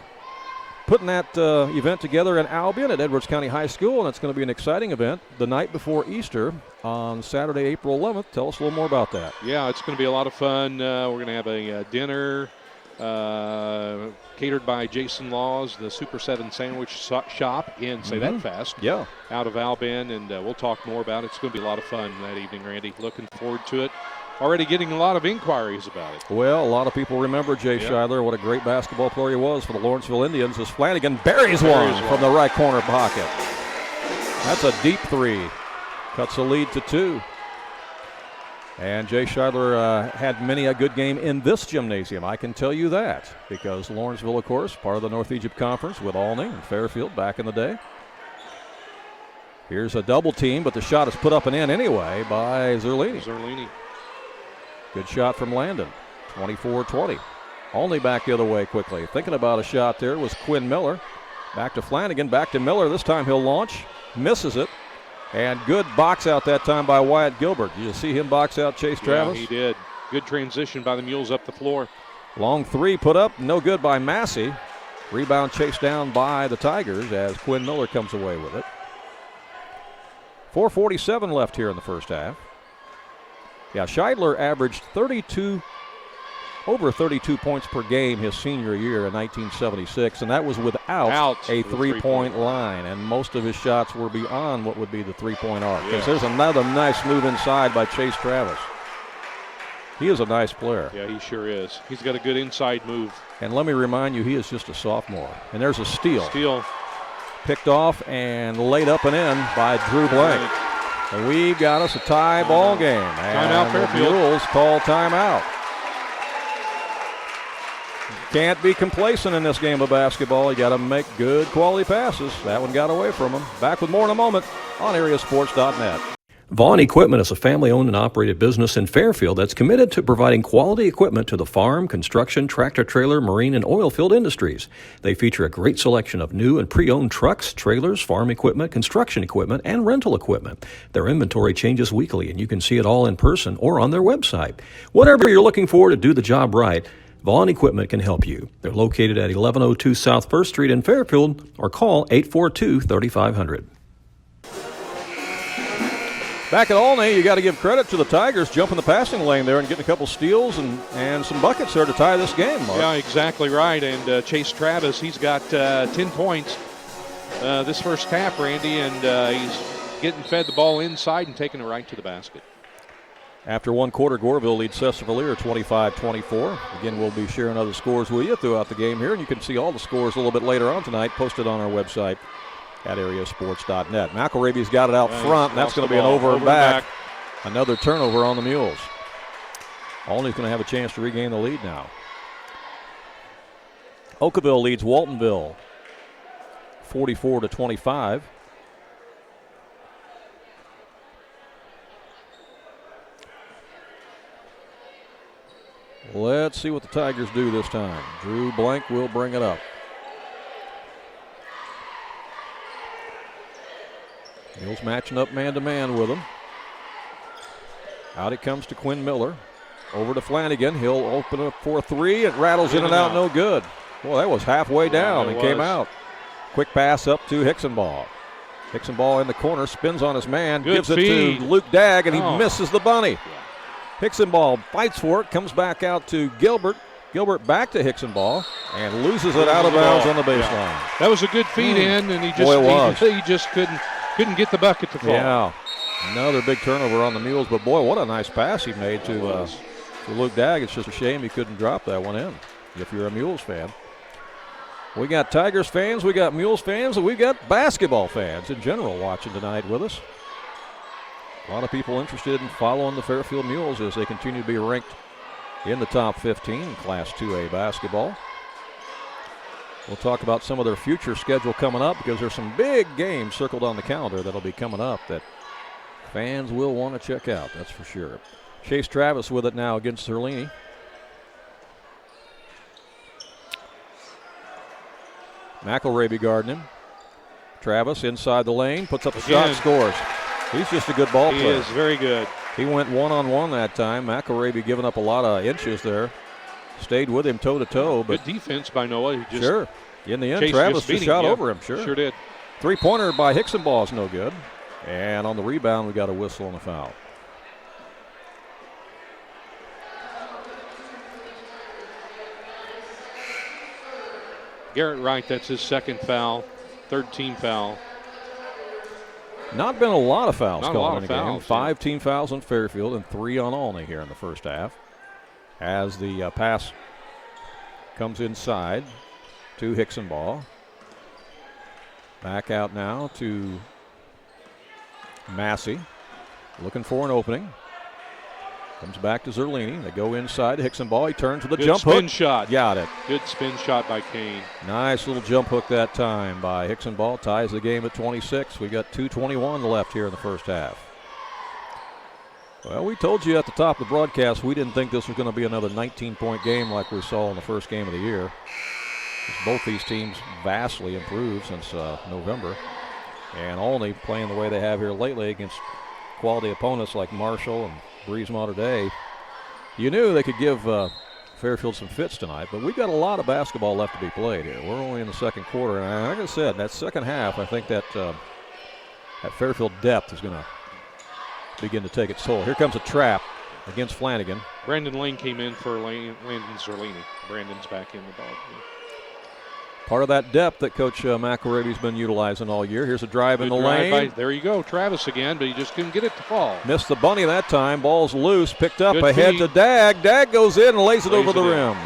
putting that event together in Albion at Edwards County High School, and it's going to be an exciting event the night before Easter on Saturday, April 11th. Tell us a little more about that. Yeah, it's going to be a lot of fun. We're going to have a dinner catered by Jason Laws, the Super 7 Sandwich Shop in, say that fast, out of Albion, and we'll talk more about it. It's going to be a lot of fun that evening, Randy. Looking forward to it. Already getting a lot of inquiries about it. Well, a lot of people remember Jay Scheidler, what a great basketball player he was for the Lawrenceville Indians, as Flanagan buries one from the right corner pocket. That's a deep 3. Cuts the lead to 2. And Jay Scheidler had many a good game in this gymnasium, I can tell you that, because Lawrenceville, of course, part of the North Egypt Conference with Olney and Fairfield back in the day. Here's a double team, but the shot is put up and in anyway by Zerlini. Good shot from Landon, 24-20. Olney back the other way quickly. Thinking about a shot there was Quinn Miller. Back to Flanagan, back to Miller. This time he'll launch, misses it. And good box out that time by Wyatt Gilbert. Did you see him box out Chase Travis? Yeah, he did. Good transition by the Mules up the floor. Long 3 put up, no good by Massey. Rebound chased down by the Tigers as Quinn Miller comes away with it. 4:47 left here in the first half. Yeah, Scheidler averaged over 32 points per game his senior year in 1976, and that was without a three-point line, and most of his shots were beyond what would be the three-point arc. Because there's another nice move inside by Chase Travis. He is a nice player. Yeah, he sure is. He's got a good inside move. And let me remind you, he is just a sophomore. And there's a steal. Picked off and laid up and in by Drew Blank. And we've got us a tie ball game. Timeout, and Fairfield. The Mules call timeout. Can't be complacent in this game of basketball. You got to make good quality passes. That one got away from him. Back with more in a moment on AreaSports.net. Vaughn Equipment is a family-owned and operated business in Fairfield that's committed to providing quality equipment to the farm, construction, tractor-trailer, marine, and oil field industries. They feature a great selection of new and pre-owned trucks, trailers, farm equipment, construction equipment, and rental equipment. Their inventory changes weekly, and you can see it all in person or on their website. Whatever you're looking for to do the job right, Vaughn Equipment can help you. They're located at 1102 South 1st Street in Fairfield, or call 842-3500. Back at Olney, you got to give credit to the Tigers jumping the passing lane there and getting a couple steals and some buckets there to tie this game, Mark. Yeah, exactly right. And Chase Travis, he's got 10 points this first half, Randy, and he's getting fed the ball inside and taking it right to the basket. After one quarter, Goreville leads Cessna-Valier 25-24. Again, we'll be sharing other scores with you throughout the game here, and you can see all the scores a little bit later on tonight posted on our website at AreaSports.net. McElraby's got it out front, and that's going to be an over and back. Another turnover on the Mules. Olney's going to have a chance to regain the lead now. Oakville leads Waltonville 44-25. Let's see what the Tigers do this time. Drew Blank will bring it up. Mules matching up man-to-man with him. Out it comes to Quinn Miller. Over to Flanagan. He'll open up for a three. It rattles in and out, no good. Well, that was halfway down and came out. Quick pass up to Hicksonball. Hicksonball in the corner, spins on his man, gives it to Luke Dagg, and he misses the bunny. Hicksonball fights for it, comes back out to Gilbert. Gilbert back to Hicksonball and loses it out of bounds on the baseline. Yeah. That was a good feed in, and he just couldn't get the bucket to fall. Yeah, another big turnover on the Mules, but boy, what a nice pass he made to Luke Dagg. It's just a shame he couldn't drop that one in if you're a Mules fan. We got Tigers fans, we got Mules fans, and we got basketball fans in general watching tonight with us. A lot of people interested in following the Fairfield Mules as they continue to be ranked in the top 15 in Class 2A basketball. We'll talk about some of their future schedule coming up because there's some big games circled on the calendar that'll be coming up that fans will want to check out, that's for sure. Chase Travis with it now against Zerlini. McElraby guarding him. Travis inside the lane, puts up a shot, scores. He's just a good ball player. He is very good. He went one-on-one that time. McElraby giving up a lot of inches there. Stayed with him toe-to-toe. Good defense by Noah. He just sure. In the end, Travis just shot over him. Sure did. Three-pointer by Hicksonball is no good. And on the rebound, we got a whistle and a foul. Garrett Wright, that's his second foul, third team foul. Not been a lot of fouls called in the game. 5 team fouls on Fairfield and 3 on Olney here in the first half. As the pass comes inside to Hicksonball. Back out now to Massey. Looking for an opening. Comes back to Zerlini. They go inside. Hicksonball. He turns with a jump hook. Good spin shot. Got it. Good spin shot by Kane. Nice little jump hook that time by Hicksonball. Ties the game at 26. We got 2:21 left here in the first half. Well, we told you at the top of the broadcast we didn't think this was going to be another 19-point game like we saw in the first game of the year. Both these teams vastly improved since November. And Olney playing the way they have here lately against quality opponents like Marshall and Breeze Mater Dei. You knew they could give Fairfield some fits tonight, but we've got a lot of basketball left to be played here. We're only in the second quarter, and like I said, in that second half, I think that that Fairfield depth is going to begin to take its toll. Here comes a trap against Flanagan. Brandon Lane came in for Landon Zerlini. Brandon's back in the ball. Part of that depth that Coach McElraby's been utilizing all year. Here's a drive in the lane. There you go, Travis again, but he just couldn't get it to fall. Missed the bunny that time. Ball's loose, picked up ahead to Dagg. Dagg goes in and lays it over the rim.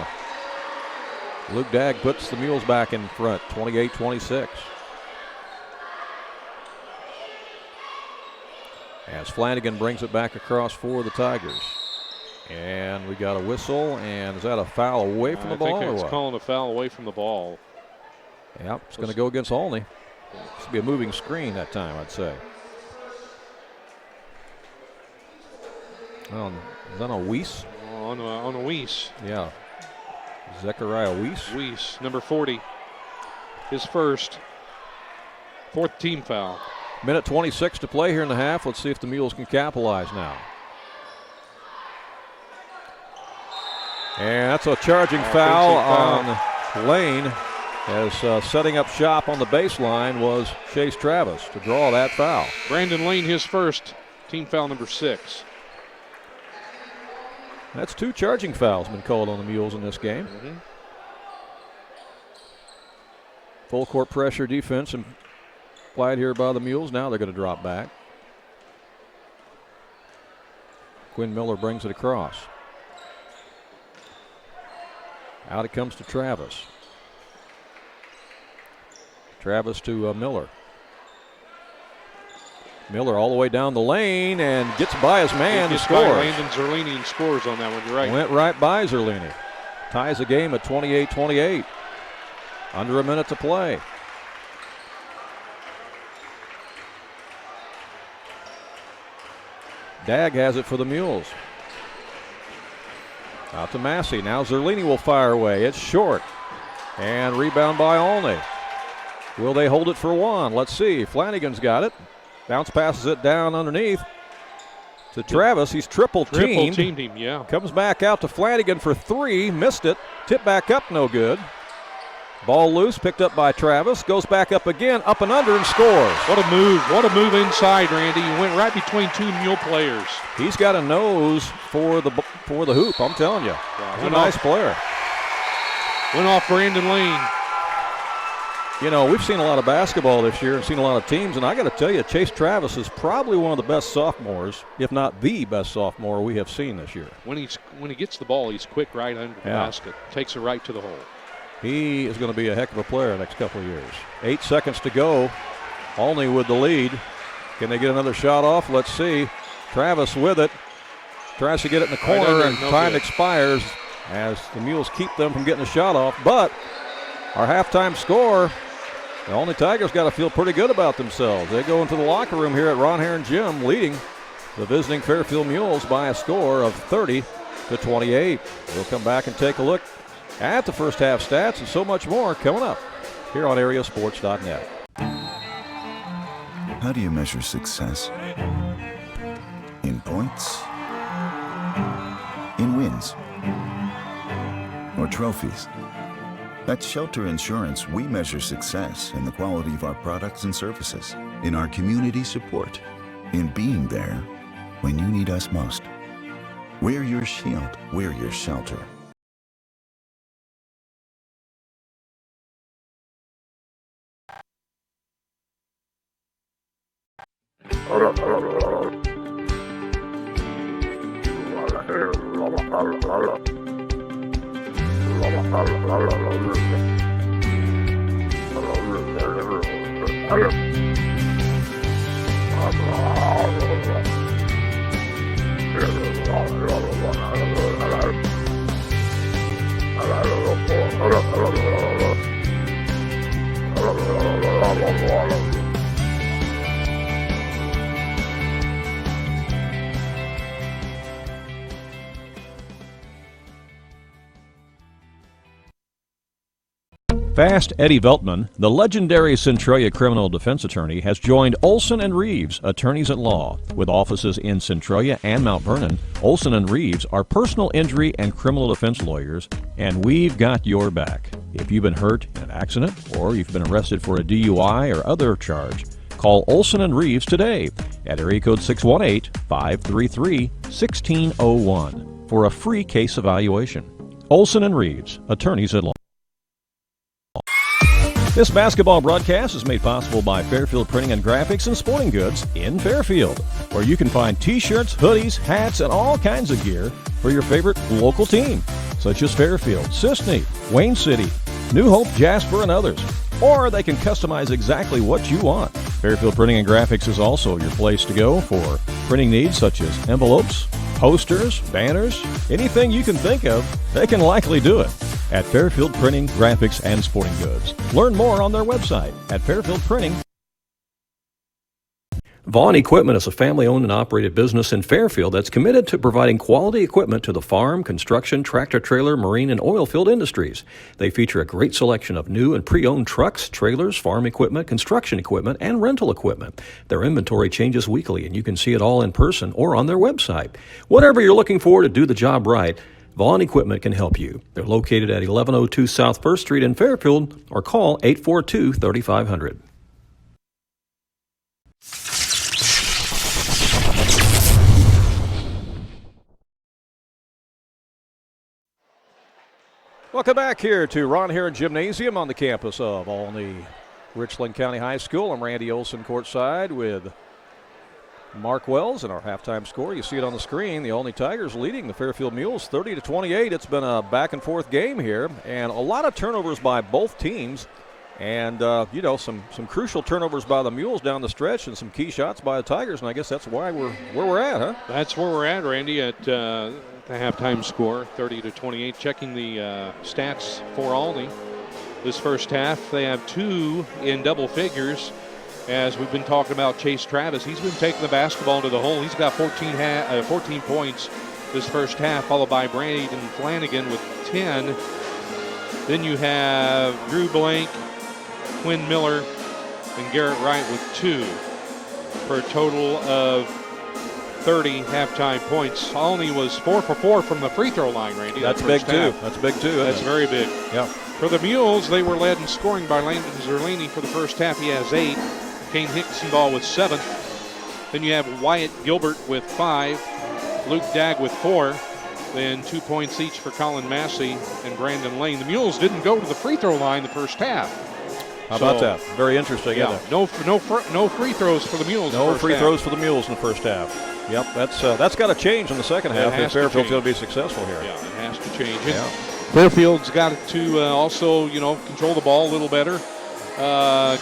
Luke Dagg puts the Mules back in front, 28-26. As Flanagan brings it back across for the Tigers. And we got a whistle, and is that a foul away from the ball or what? I think it's calling a foul away from the ball. Yep, it's going to go against Olney. It's going to be a moving screen that time, I'd say. Is that on Weiss? On a Weiss. Yeah. Zechariah Weiss. Weiss, number 40. His first. 4th team foul. Minute 26 to play here in the half. Let's see if the Mules can capitalize now. And that's a charging foul on Lane, as setting up shop on the baseline was Chase Travis to draw that foul. Brandon Lane, his first. Team foul number 6. That's 2 charging fouls been called on the Mules in this game. Mm-hmm. Full court pressure defense applied here by the Mules. Now they're going to drop back. Quinn Miller brings it across. Out it comes to Travis. Travis to Miller. Miller all the way down the lane and gets by his man to score. Landon Zerlini and scores on that one. You're right. Went right by Zerlini. Ties the game at 28-28. Under a minute to play. Dagg has it for the Mules. Out to Massey. Now Zerlini will fire away. It's short. And rebound by Olney. Will they hold it for one? Let's see. Flanagan's got it. Bounce passes it down underneath to Travis. He's triple teamed. Teamed him, yeah. Comes back out to Flanagan for 3. Missed it. Tip back up, no good. Ball loose, picked up by Travis. Goes back up again, up and under, and scores. What a move. What a move inside, Randy. He went right between 2 Mule players. He's got a nose for the hoop, I'm telling you. Yeah, He's a nice player. Went off Brandon Lane. You know, we've seen a lot of basketball this year and seen a lot of teams, and I got to tell you, Chase Travis is probably one of the best sophomores, if not the best sophomore we have seen this year. When he gets the ball, he's quick right under the basket. Takes it right to the hole. He is going to be a heck of a player the next couple of years. 8 seconds to go. Olney with the lead. Can they get another shot off? Let's see. Travis with it. Tries to get it in the corner, and time expires as the Mules keep them from getting a shot off. But our halftime score, the Olney Tigers got to feel pretty good about themselves. They go into the locker room here at Ron Herrin Gym, leading the visiting Fairfield Mules by a score of 30-28. We'll come back and take a look at the first half stats and so much more coming up here on AreaSports.net. How do you measure success? In points? In wins? Or trophies? At Shelter Insurance, we measure success in the quality of our products and services, in our community support, in being there when you need us most. We're your shield. We're your shelter. Fast Eddie Veltman, the legendary Centralia criminal defense attorney, has joined Olson & Reeves, attorneys at law. With offices in Centralia and Mount Vernon, Olson & Reeves are personal injury and criminal defense lawyers, and we've got your back. If you've been hurt in an accident or you've been arrested for a DUI or other charge, call Olson & Reeves today at area code 618-533-1601 for a free case evaluation. Olson & Reeves, attorneys at law. This basketball broadcast is made possible by Fairfield Printing and Graphics and Sporting Goods in Fairfield, where you can find t-shirts, hoodies, hats, and all kinds of gear for your favorite local team, such as Fairfield, Sisney, Wayne City, New Hope, Jasper, and others. Or they can customize exactly what you want. Fairfield Printing and Graphics is also your place to go for printing needs such as envelopes, posters, banners, anything you can think of, they can likely do it at Fairfield Printing, Graphics, and Sporting Goods. Learn more on their website at Fairfield Printing. Vaughn Equipment is a family-owned and operated business in Fairfield that's committed to providing quality equipment to the farm, construction, tractor-trailer, marine, and oil field industries. They feature a great selection of new and pre-owned trucks, trailers, farm equipment, construction equipment, and rental equipment. Their inventory changes weekly, and you can see it all in person or on their website. Whatever you're looking for to do the job right, Vaughn Equipment can help you. They're located at 1102 South 1st Street in Fairfield, or call 842-3500. Welcome back here to Ron Herrin Gymnasium on the campus of Olney Richland County High School. I'm Randy Olson courtside with Mark Wells, and our halftime score, you see it on the screen, the Olney Tigers leading the Fairfield Mules 30-28. It's been a back-and-forth game here, and a lot of turnovers by both teams. And, some crucial turnovers by the Mules down the stretch and some key shots by the Tigers, and I guess that's why we're where we're at, huh? That's where we're at, Randy, at the halftime score, 30-28. Checking the stats for Olney this first half, they have 2 in double figures. As we've been talking about Chase Travis, he's been taking the basketball to the hole. He's got 14 points this first half, followed by Brandon Flanagan with 10. Then you have Drew Blank, Quinn Miller, and Garrett Wright with 2 for a total of 30 halftime points. Olney was 4 for 4 from the free throw line, Randy. That's big too. That's big too. That's very big. Yeah. For the Mules, they were led in scoring by Landon Zerlini for the first half. He has 8. Kane Hicksonball with 7. Then you have Wyatt Gilbert with 5. Luke Dagg with 4. Then 2 points each for Colin Massey and Brandon Lane. The Mules didn't go to the free throw line the first half. How about that? Very interesting. Yeah. No free throws for the Mules. No free throws for the Mules in the first half. Yep, that's got to change in the second half if Fairfield's going to be successful here. Yeah, it has to change. Yeah. Fairfield's got to also, control the ball a little better.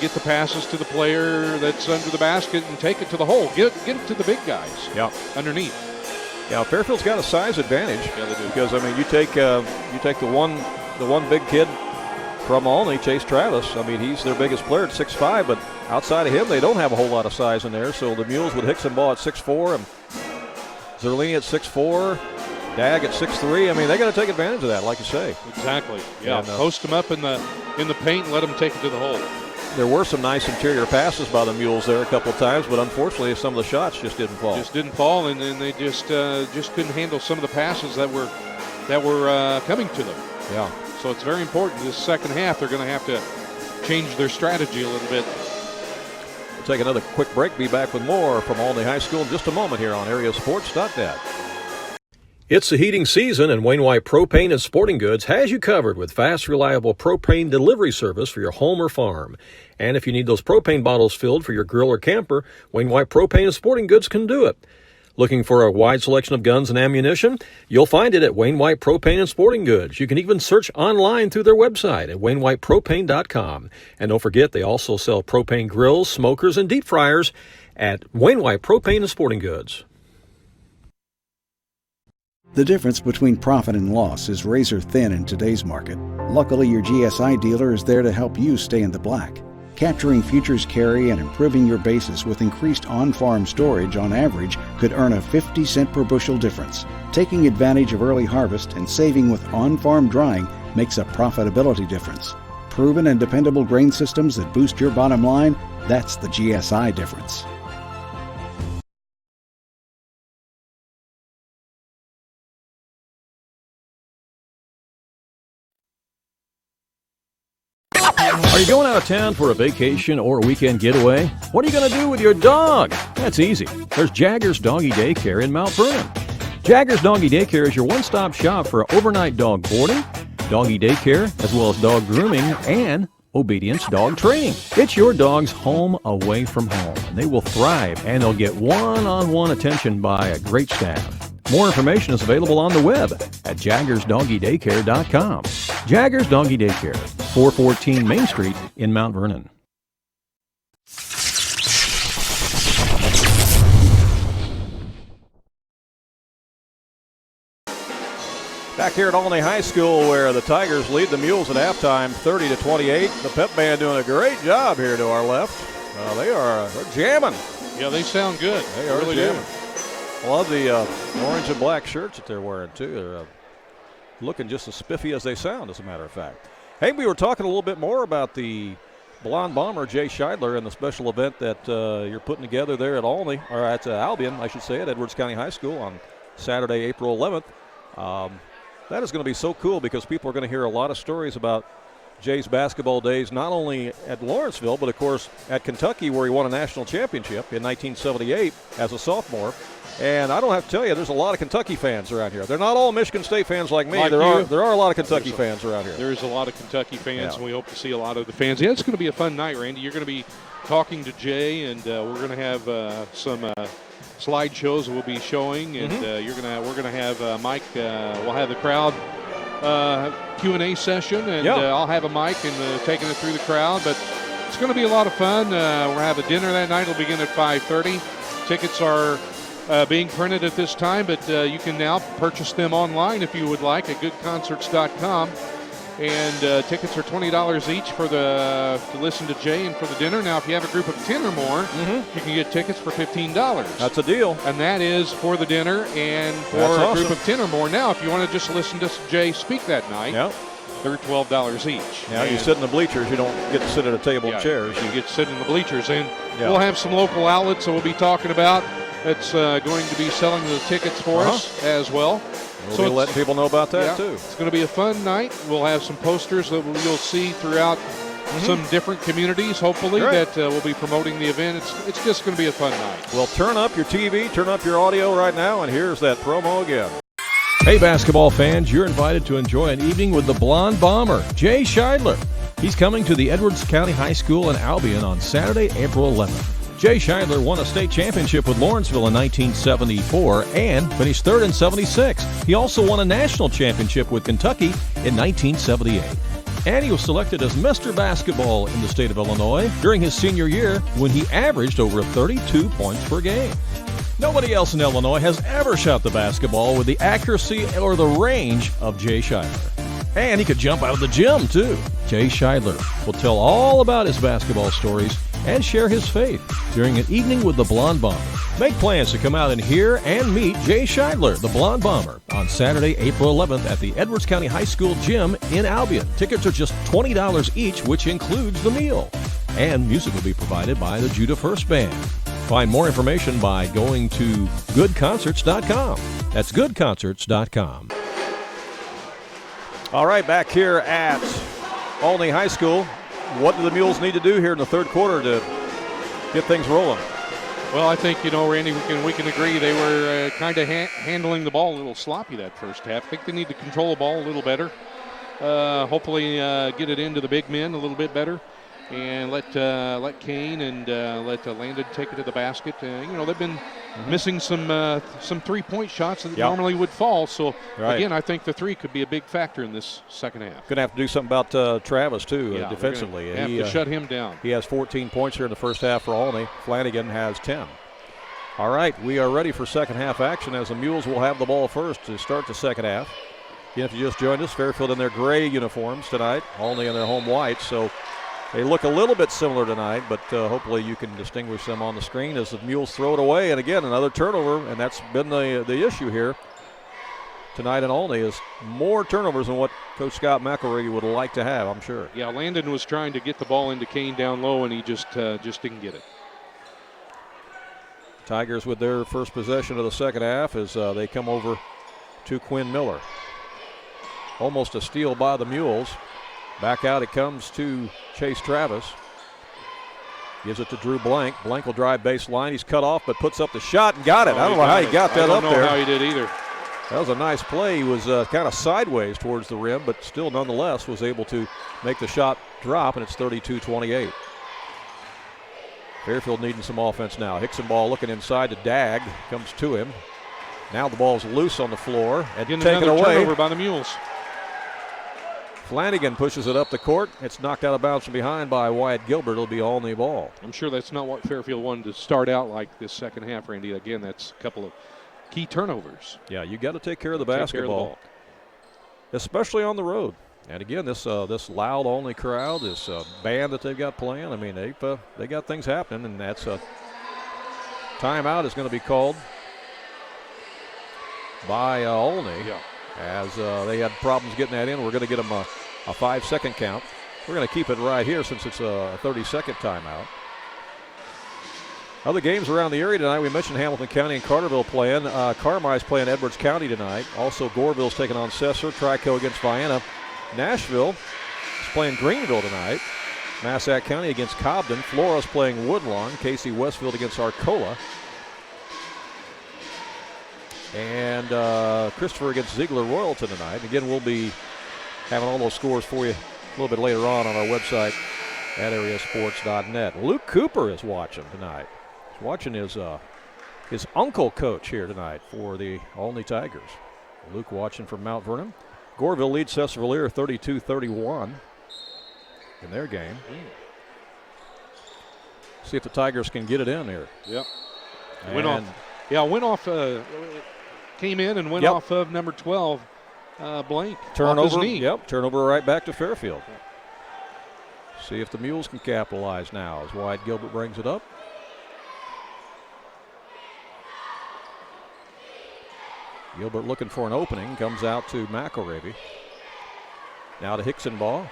Get the passes to the player that's under the basket and take it to the hole. Get it to the big guys. Yeah. Underneath. Yeah, Fairfield's got a size advantage. Yeah, they do. Because you take the one big kid from Olney, Chase Travis. He's their biggest player at 6'5", but outside of him, they don't have a whole lot of size in there. So the Mules with Hicksonball at 6'4", and Zerlini at 6'4", Dagg at 6'3". They got to take advantage of that, like you say. Exactly. Yeah. And, post them up in the paint and let them take it to the hole. There were some nice interior passes by the Mules there a couple of times, but unfortunately, some of the shots just didn't fall. And they just couldn't handle some of the passes that were coming to them. Yeah. So it's very important. This second half, they're going to have to change their strategy a little bit. We'll take another quick break. Be back with more from Olney High School in just a moment here on AreaSports.net. It's the heating season, and Wainwright Propane and Sporting Goods has you covered with fast, reliable propane delivery service for your home or farm. And if you need those propane bottles filled for your grill or camper, Wainwright Propane and Sporting Goods can do it. Looking for a wide selection of guns and ammunition? You'll find it at Wainwright Propane and Sporting Goods. You can even search online through their website at wainwrightpropane.com. And don't forget, they also sell propane grills, smokers, and deep fryers at Wainwright Propane and Sporting Goods. The difference between profit and loss is razor thin in today's market. Luckily, your GSI dealer is there to help you stay in the black. Capturing futures carry and improving your basis with increased on-farm storage on average could earn a 50-cent per bushel difference. Taking advantage of early harvest and saving with on-farm drying makes a profitability difference. Proven and dependable grain systems that boost your bottom line, that's the GSI difference. Are you going out of town for a vacation or a weekend getaway? What are you going to do with your dog? That's easy. There's Jaggers Doggy Daycare in Mount Vernon. Jaggers Doggy Daycare is your one-stop shop for overnight dog boarding, doggy daycare, as well as dog grooming and obedience dog training. It's your dog's home away from home, and they will thrive, and they'll get one-on-one attention by a great staff. More information is available on the web at jaggersdoggydaycare.com. Jaggers Doggy Daycare, 414 Main Street in Mount Vernon. Back here at Olney High School, where the Tigers lead the Mules at halftime, 30-28. The pep band doing a great job here to our left. They're jamming. Yeah, they sound good. They are really jamming. I love the orange and black shirts that they're wearing, too. They're looking just as spiffy as they sound, as a matter of fact. Hey, we were talking a little bit more about the Blonde Bomber, Jay Scheidler, and the special event that you're putting together there at Olney, or at Albion, I should say, at Edwards County High School on Saturday, April 11th. That is going to be so cool because people are going to hear a lot of stories about Jay's basketball days, not only at Lawrenceville, but, of course, at Kentucky, where he won a national championship in 1978 as a sophomore. And I don't have to tell you, there's a lot of Kentucky fans around here. They're not all Michigan State fans like me. There are a lot of Kentucky fans around here. There's a lot of Kentucky fans, and we hope to see a lot of the fans. Yeah, it's going to be a fun night, Randy. You're going to be talking to Jay, and we're going to have some slideshows we'll be showing, and we're going to have Mike. We'll have the crowd Q&A session, and I'll have a mic and taking it through the crowd. But it's going to be a lot of fun. We'll have a dinner that night. It'll begin at 5:30. Tickets are being printed at this time, but you can now purchase them online if you would like at goodconcerts.com. And tickets are $20 each to listen to Jay and for the dinner. Now, if you have a group of 10 or more, you can get tickets for $15. That's a deal. And that is for the dinner and for a group of 10 or more. Now, if you want to just listen to Jay speak that night, they're $12 each. Now, you sit in the bleachers. You don't get to sit at a table and chairs. You get to sit in the bleachers. And we'll have some local outlets that we'll be talking about that's going to be selling the tickets for us as well. We'll be letting people know about that, too. It's going to be a fun night. We'll have some posters that you'll see throughout some different communities, hopefully, that will be promoting the event. It's just going to be a fun night. Well, turn up your TV, turn up your audio right now, and here's that promo again. Hey, basketball fans, you're invited to enjoy an evening with the Blonde Bomber, Jay Scheidler. He's coming to the Edwards County High School in Albion on Saturday, April 11th. Jay Scheidler won a state championship with Lawrenceville in 1974 and finished third in 76. He also won a national championship with Kentucky in 1978. And he was selected as Mr. Basketball in the state of Illinois during his senior year when he averaged over 32 points per game. Nobody else in Illinois has ever shot the basketball with the accuracy or the range of Jay Scheidler. And he could jump out of the gym, too. Jay Scheidler will tell all about his basketball stories and share his faith during an evening with the Blonde Bomber. Make plans to come out and hear and meet Jay Scheidler, the Blonde Bomber, on Saturday, April 11th at the Edwards County High School Gym in Albion. Tickets are just $20 each, which includes the meal. And music will be provided by the Judah First Band. Find more information by going to goodconcerts.com. That's goodconcerts.com. All right, back here at Olney High School. What do the Mules need to do here in the third quarter to get things rolling? Well, I think, Randy, we can agree they were kind of handling the ball a little sloppy that first half. I think they need to control the ball a little better. Hopefully get it into the big men a little bit better. And let Kane and let Landon take it to the basket. They've been missing some three-point shots that normally would fall. So, again, I think the three could be a big factor in this second half. Going to have to do something about Travis, too, defensively. Have to shut him down. He has 14 points here in the first half for Olney. Flanagan has 10. All right, we are ready for second half action as the Mules will have the ball first to start the second half. Again, if you just joined us, Fairfield in their gray uniforms tonight, Olney in their home whites. So they look a little bit similar tonight, but hopefully you can distinguish them on the screen as the Mules throw it away. And again, another turnover, and that's been the issue here tonight in Olney is more turnovers than what Coach Scott McElroy would like to have, I'm sure. Yeah, Landon was trying to get the ball into Kane down low, and he just didn't get it. Tigers with their first possession of the second half as they come over to Quinn Miller. Almost a steal by the Mules. Back out it comes to Chase Travis. Gives it to Drew Blank. Blank will drive baseline. He's cut off, but puts up the shot and got it. I don't know how he got that up there. I don't know how he did either. That was a nice play. He was kind of sideways towards the rim, but still nonetheless was able to make the shot drop, and it's 32-28. Fairfield needing some offense now. Hickson ball looking inside to Dagg. Comes to him. Now the ball's loose on the floor and taken away. Turnover by the Mules. Flanagan pushes it up the court. It's knocked out of bounds from behind by Wyatt Gilbert. It'll be Olney ball. I'm sure that's not what Fairfield wanted to start out like this second half, Randy. Again, that's a couple of key turnovers. Yeah, you got to take care of the basketball. especially on the road. And again, this loud Olney crowd, this band that they've got playing, I mean, they got things happening, and that's a timeout is going to be called by Olney. Yeah. As they had problems getting that in. We're going to get them a 5-second count. We're going to keep it right here since it's a 30-second timeout. Other games around the area tonight, we mentioned Hamilton County and Carterville playing. Carmi's playing Edwards County tonight. Also, Goreville's taking on Cesar. Trico against Vienna. Nashville is playing Greenville tonight. Massac County against Cobden. Flora's playing Woodlawn. Casey Westfield against Arcola. And Christopher against Ziegler Royalton tonight. Again, we'll be having all those scores for you a little bit later on our website at AreaSports.net. Luke Cooper is watching tonight. He's watching his uncle coach here tonight for the Olney Tigers. Luke watching from Mount Vernon. Goreville leads Cesar-Valier 32-31 in their game. See if the Tigers can get it in here. Yep. Came in and went off of number 12, Blank. Turnover. Off his knee. Yep. Turnover right back to Fairfield. See if the Mules can capitalize now as Wyatt Gilbert brings it up. Gilbert looking for an opening, comes out to McElravy. Now to Hicksonball.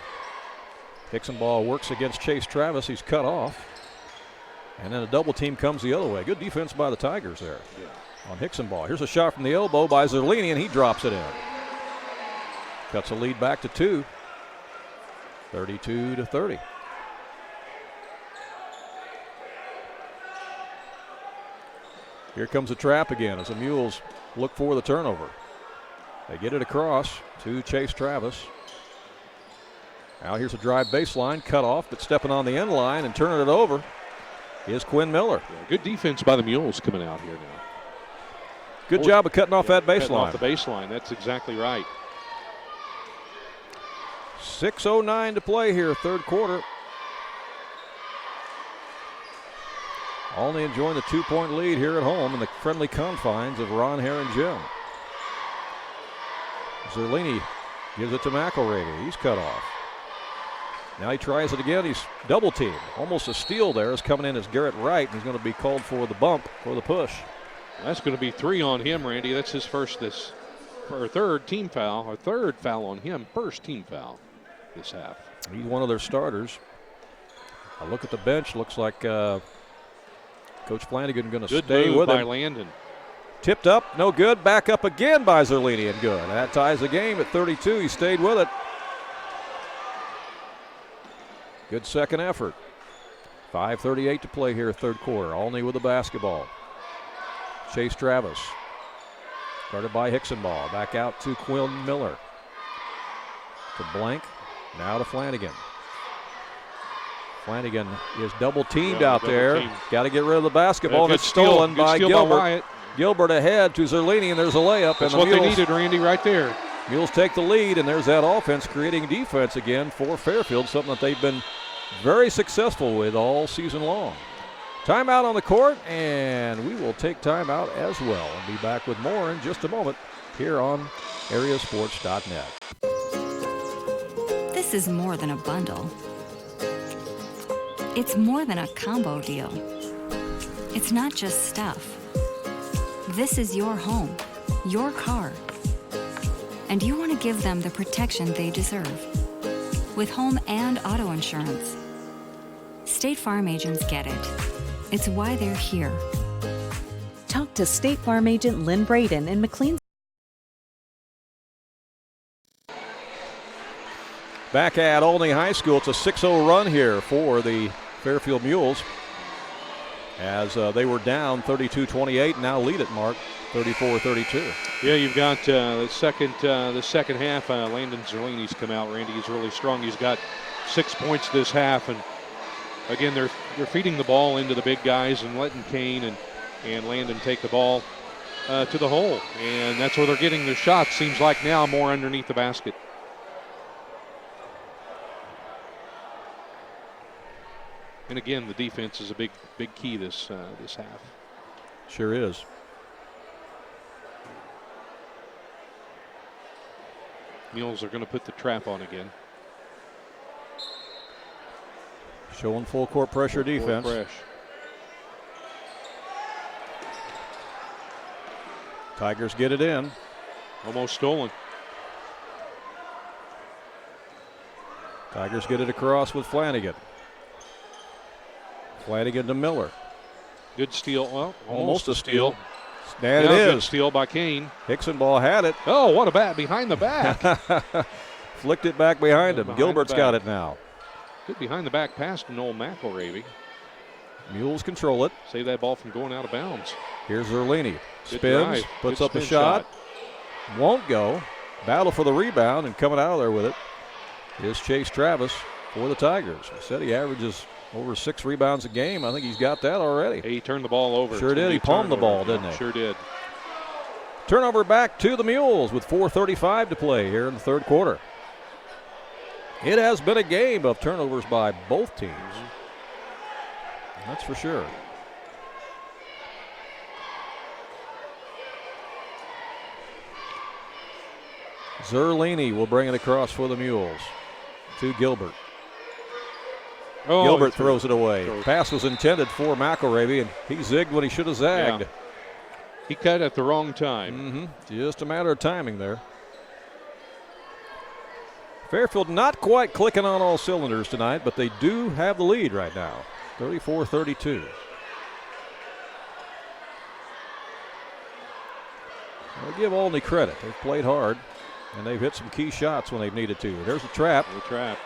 Hicksonball works against Chase Travis. He's cut off. And then a double team comes the other way. Good defense by the Tigers there on Hicksonball. Here's a shot from the elbow by Zerlini, and he drops it in. Cuts a lead back to 2. 32-30. Here comes the trap again as the Mules look for the turnover. They get it across to Chase Travis. Now here's a drive baseline, cut off, but stepping on the end line and turning it over is Quinn Miller. Yeah, good defense by the Mules coming out here now. Good job of cutting off that baseline. Cutting off the baseline, that's exactly right. 6:09 to play here, third quarter. Olney enjoying the 2-point lead here at home in the friendly confines of Ron Herrin Gym. Zerlini gives it to McElravy. He's cut off. Now he tries it again. He's double teamed. Almost a steal there is coming in as Garrett Wright. He's going to be called for the bump, for the push. That's going to be 3 on him, Randy. That's his third team foul, or third foul on him, first team foul this half. He's one of their starters. A look at the bench. Looks like Coach Flanagan going to stay with him. By Landon. Tipped up, no good. Back up again by Zerlini, and good. That ties the game at 32. He stayed with it. Good second effort. 5:38 to play here, third quarter. Olney with the basketball. Chase Travis. Started by Hicksonball. Back out to Quinn Miller. To Blank. Now to Flanagan. Flanagan is double teamed out there. Got to get rid of the basketball, and it's stolen by Gilbert. Gilbert ahead to Zerlini, and there's a layup. That's and what they needed, Randy, right there. Mules take the lead, and there's that offense creating defense again for Fairfield, something that they've been very successful with all season long. Timeout on the court, and we will take timeout as well and be back with more in just a moment here on AreaSports.net. This is more than a bundle. It's more than a combo deal. It's not just stuff. This is your home, your car. And you want to give them the protection they deserve with home and auto insurance. State Farm agents get it. It's why they're here. Talk to State Farm agent Lynn Braden in McLean. Back at Olney High School, it's a 6-0 run here for the Fairfield Mules as they were down 32-28, now lead it, Mark, 34-32. Yeah, you've got the second half. Landon Zerlini's come out. Randy is really strong. He's got 6 points this half, and again, they're feeding the ball into the big guys and letting Kane and Landon take the ball to the hole, and that's where they're getting their shots. Seems like now more underneath the basket. And again, the defense is a big key this half. Sure is. Mules are going to put the trap on again. Showing full court pressure defense. Tigers get it in. Almost stolen. Tigers get it across with Flanagan. Flanagan to Miller. Good steal. Well, almost a steal. And yeah, it is. Good steal by Kane. Hickson ball had it. Oh, what a bat behind the back. Flicked it back behind him. Gilbert's got it now. Good behind the back pass to Noel McElravy. Mules control it. Save that ball from going out of bounds. Here's Zerlini. Spins, puts up the shot. Won't go. Battle for the rebound, and coming out of there with it is Chase Travis for the Tigers. I said he averages over 6 rebounds a game. I think he's got that already. He turned the ball over. Sure did. He palmed the ball, didn't he? Sure did. Turnover back to the Mules with 4:35 to play here in the third quarter. It has been a game of turnovers by both teams. That's for sure. Zerlini will bring it across for the Mules to Gilbert. Oh, Gilbert throws it away. Pass was intended for McElravy, and he zigged when he should have zagged. Yeah. He cut at the wrong time. Just a matter of timing there. Fairfield not quite clicking on all cylinders tonight, but they do have the lead right now, 34-32. I'll give Olney credit. They've played hard, and they've hit some key shots when they've needed to. There's a trap. The trap.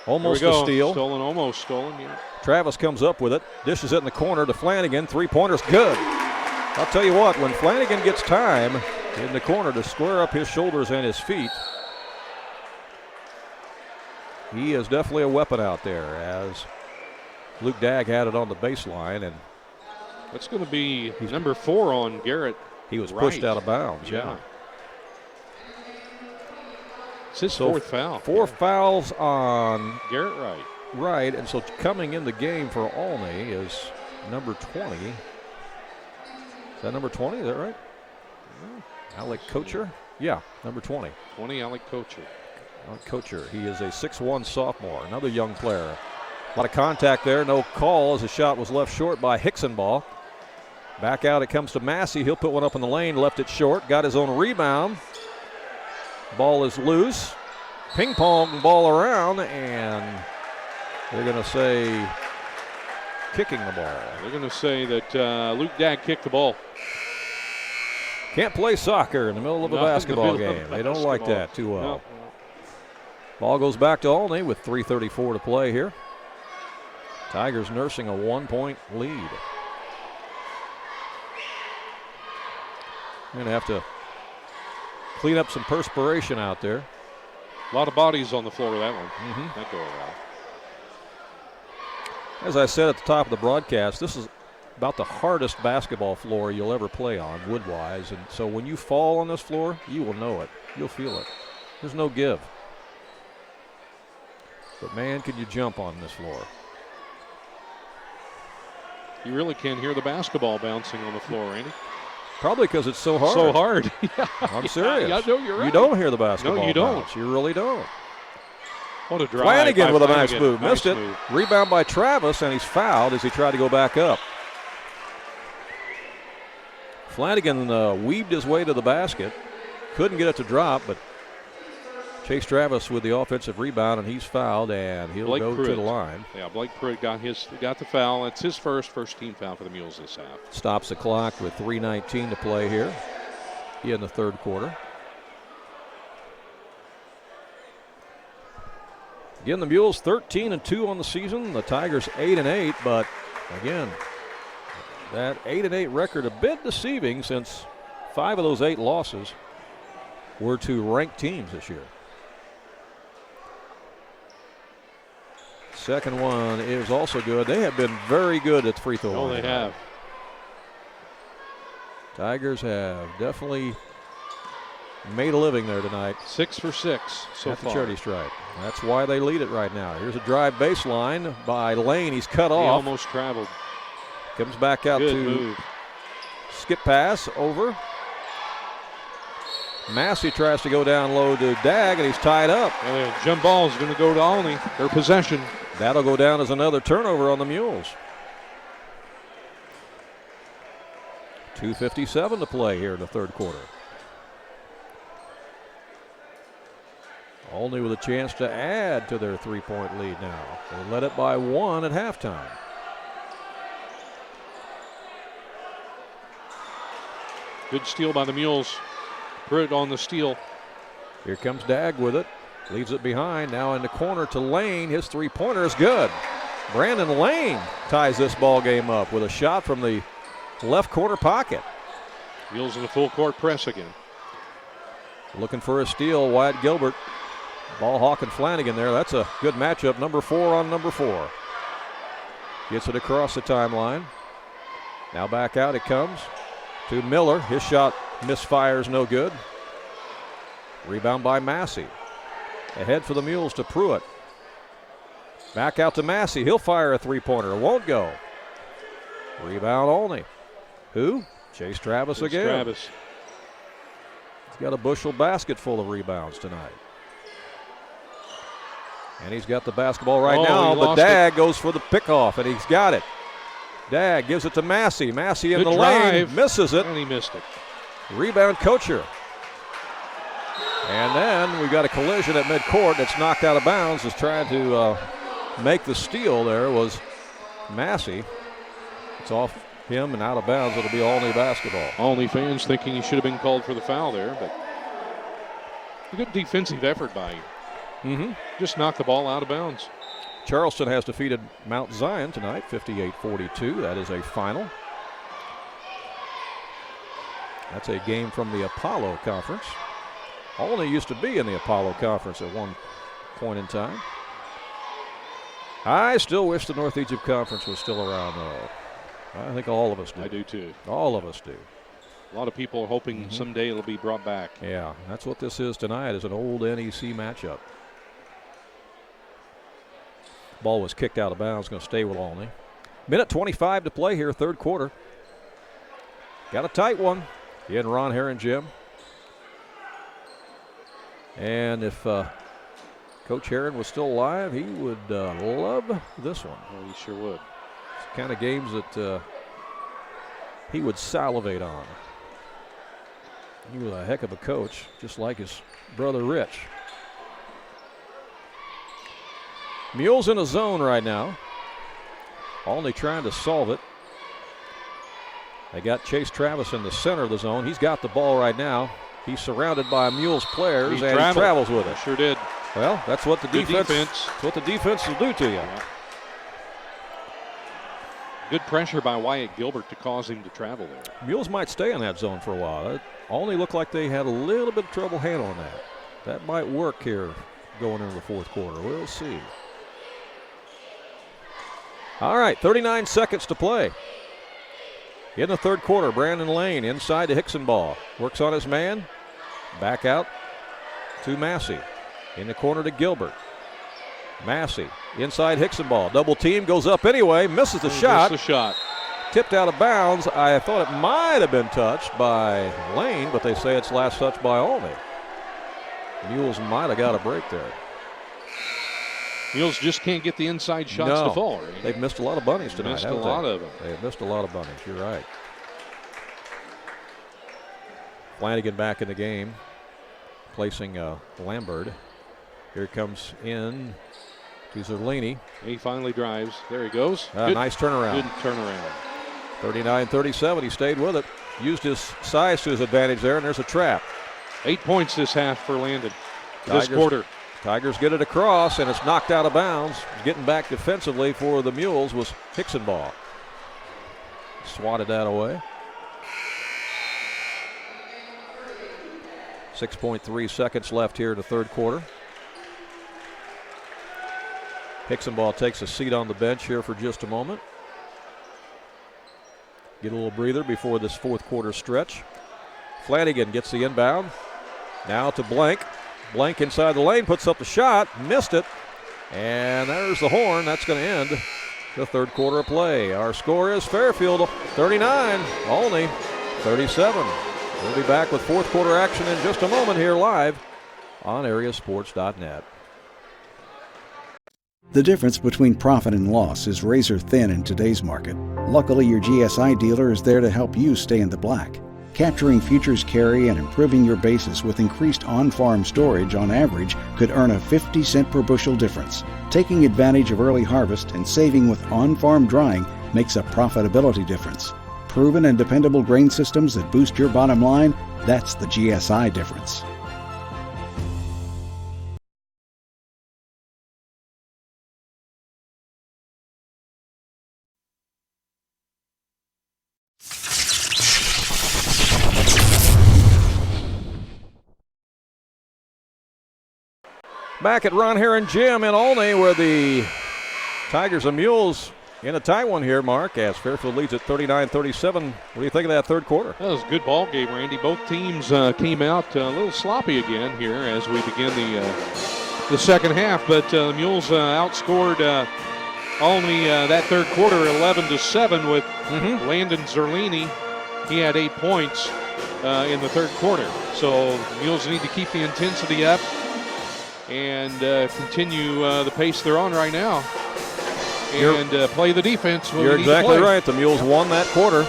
Almost a steal. Stolen, almost stolen, yeah. Travis comes up with it, dishes it in the corner to Flanagan. Three-pointer's good. I'll tell you what, when Flanagan gets time in the corner to square up his shoulders and his feet, he is definitely a weapon out there, as Luke Dagg had it on the baseline. And that's going to be number 4 on Garrett. He was pushed out of bounds, yeah. It's his 4th foul. 4 fouls on Garrett Wright. Right, and so coming in the game for Olney is number 20. Is that number 20? Is that right? Alec Kocher? Yeah, number 20. 20, Alec Kocher. Kocher. He is a 6'1 sophomore, another young player. A lot of contact there, no call as the shot was left short by Hickson ball. Back out it comes to Massey. He'll put one up in the lane, left it short, got his own rebound. Ball is loose. Ping pong ball around, and they're going to say kicking the ball. They're going to say that Luke Dagg kicked the ball. Can't play soccer in the middle of a basketball game. They don't like that too well. No. Ball goes back to Olney with 3:34 to play here. Tigers nursing a 1-point lead. We're going to have to clean up some perspiration out there. A lot of bodies on the floor of that one. That go around. As I said at the top of the broadcast, this is about the hardest basketball floor you'll ever play on, wood-wise. And so when you fall on this floor, you will know it. You'll feel it. There's no give. But, man, can you jump on this floor. You really can't hear the basketball bouncing on the floor, Randy. Probably because it's so hard. So hard. I'm serious. Yeah, no, you're right. You don't hear the basketball. No, you don't. Bounce. You really don't. What a drive. Flanagan with a nice Flanagan. move. Missed it. Move. Rebound by Travis, and he's fouled as he tried to go back up. Flanagan weaved his way to the basket. Couldn't get it to drop, but Chase Travis with the offensive rebound, and he's fouled, and he'll go to the line. Yeah, Blake Pruitt got the foul. It's his first team foul for the Mules this half. Stops the clock with 3:19 to play here in the third quarter. Again, the Mules 13-2 on the season. The Tigers 8-8, but again, that 8-8 record a bit deceiving since 5 of those 8 losses were to ranked teams this year. Second one is also good. They have been very good at the free throw line. Oh, they have. Tigers have definitely made a living there tonight. 6 for 6 so at far. the charity stripe. That's why they lead it right now. Here's a drive baseline by Lane. He's cut off. He almost traveled. Comes back out Good to move. skip pass over. Massey tries to go down low to Dagg, and he's tied up. And the jump ball is going to go to Olney. Their possession. That'll go down as another turnover on the Mules. 2:57 to play here in the third quarter. Olney with a chance to add to their three-point lead now. They led it by 1 at halftime. Good steal by the Mules. Pruitt on the steal. Here comes Dagg with it. Leaves it behind. Now in the corner to Lane. His three-pointer is good. Brandon Lane ties this ball game up with a shot from the left corner pocket. Mules in the full court press again. Looking for a steal. Wyatt Gilbert. Ball hawk and Flanagan there. That's a good matchup. Number 4 on number 4. Gets it across the timeline. Now back out it comes to Miller. His shot misfires, no good. Rebound by Massey. Ahead for the Mules to Pruitt. Back out to Massey. He'll fire a three-pointer. It won't go. Rebound Olney. Who? Chase Travis again. Travis. He's got a bushel basket full of rebounds tonight. And he's got the basketball right now, but Dagg goes for the pickoff, and he's got it. Dagg gives it to Massey. Massey in the lane, misses it. And he missed it. Rebound Kocher. And then we've got a collision at midcourt that's knocked out of bounds. Is trying to make the steal there was Massey. It's off him and out of bounds. It'll be Olney basketball. Olney fans thinking he should have been called for the foul there, but a good defensive effort by him. Just knocked the ball out of bounds. Charleston has defeated Mount Zion tonight, 58-42. That is a final. That's a game from the Apollo Conference. Olney used to be in the Apollo Conference at one point in time. I still wish the North Egypt Conference was still around, though. I think all of us do. I do, too. All of us do. A lot of people are hoping someday it'll be brought back. Yeah, that's what this is tonight, is an old NEC matchup. Ball was kicked out of bounds, going to stay with Olney. Minute 25 to play here, third quarter. Got a tight one in Ron Herrin Gym. And if Coach Herrin was still alive, he would love this one. Well, he sure would. It's the kind of games that he would salivate on. He was a heck of a coach, just like his brother Rich. Mules in a zone right now. Olney trying to solve it. They got Chase Travis in the center of the zone. He's got the ball right now. He's surrounded by Mules players, and he travels with it. Sure did. Well, that's what the defense. That's what the defense will do to you. Yeah. Good pressure by Wyatt Gilbert to cause him to travel there. Mules might stay in that zone for a while. It only looked like they had a little bit of trouble handling that. That might work here going into the fourth quarter. We'll see. All right, 39 seconds to play. In the third quarter, Brandon Lane inside to Hickson ball. Works on his man. Back out to Massey. In the corner to Gilbert. Massey inside Hickson ball. Double team, goes up anyway. Misses the shot. Missed the shot. Tipped out of bounds. I thought it might have been touched by Lane, but they say it's last touch by Olney. Mules might have got a break there. Mules just can't get the inside shots to fall. Right? They've missed a lot of bunnies tonight. Missed a lot of them. They've missed a lot of bunnies. You're right. Flanagan back in the game, placing Lambert. Here comes in to Zerlini. He finally drives. There he goes. Nice turnaround. Good turnaround. 39-37. He stayed with it. Used his size to his advantage there, and there's a trap. 8 points this half for Landon. This quarter. Tigers get it across, and it's knocked out of bounds. Getting back defensively for the Mules was Hickson ball. Swatted that away. 6.3 seconds left here in the third quarter. Hickson ball takes a seat on the bench here for just a moment. Get a little breather before this fourth quarter stretch. Flanagan gets the inbound. Now to Blank. Blank inside the lane, puts up the shot, missed it. And there's the horn. That's going to end the third quarter of play. Our score is Fairfield 39, Olney 37. We'll be back with fourth quarter action in just a moment here live on AreaSports.net. The difference between profit and loss is razor thin in today's market. Luckily, your GSI dealer is there to help you stay in the black. Capturing futures carry and improving your basis with increased on-farm storage on average could earn a 50-cent per bushel difference. Taking advantage of early harvest and saving with on-farm drying makes a profitability difference. Proven and dependable grain systems that boost your bottom line, that's the GSI difference. Back at Ron Herrin Gym in Olney, where the Tigers and Mules in a tight one here, Mark, as Fairfield leads at 39-37. What do you think of that third quarter? That was a good ball game, Randy. Both teams came out a little sloppy again here as we begin the second half, but the Mules outscored Olney that third quarter 11-7 with Landon Zerlini. He had 8 points in the third quarter. So the Mules need to keep the intensity up and continue the pace they're on right now and play the defense. You're exactly right. The Mules won that quarter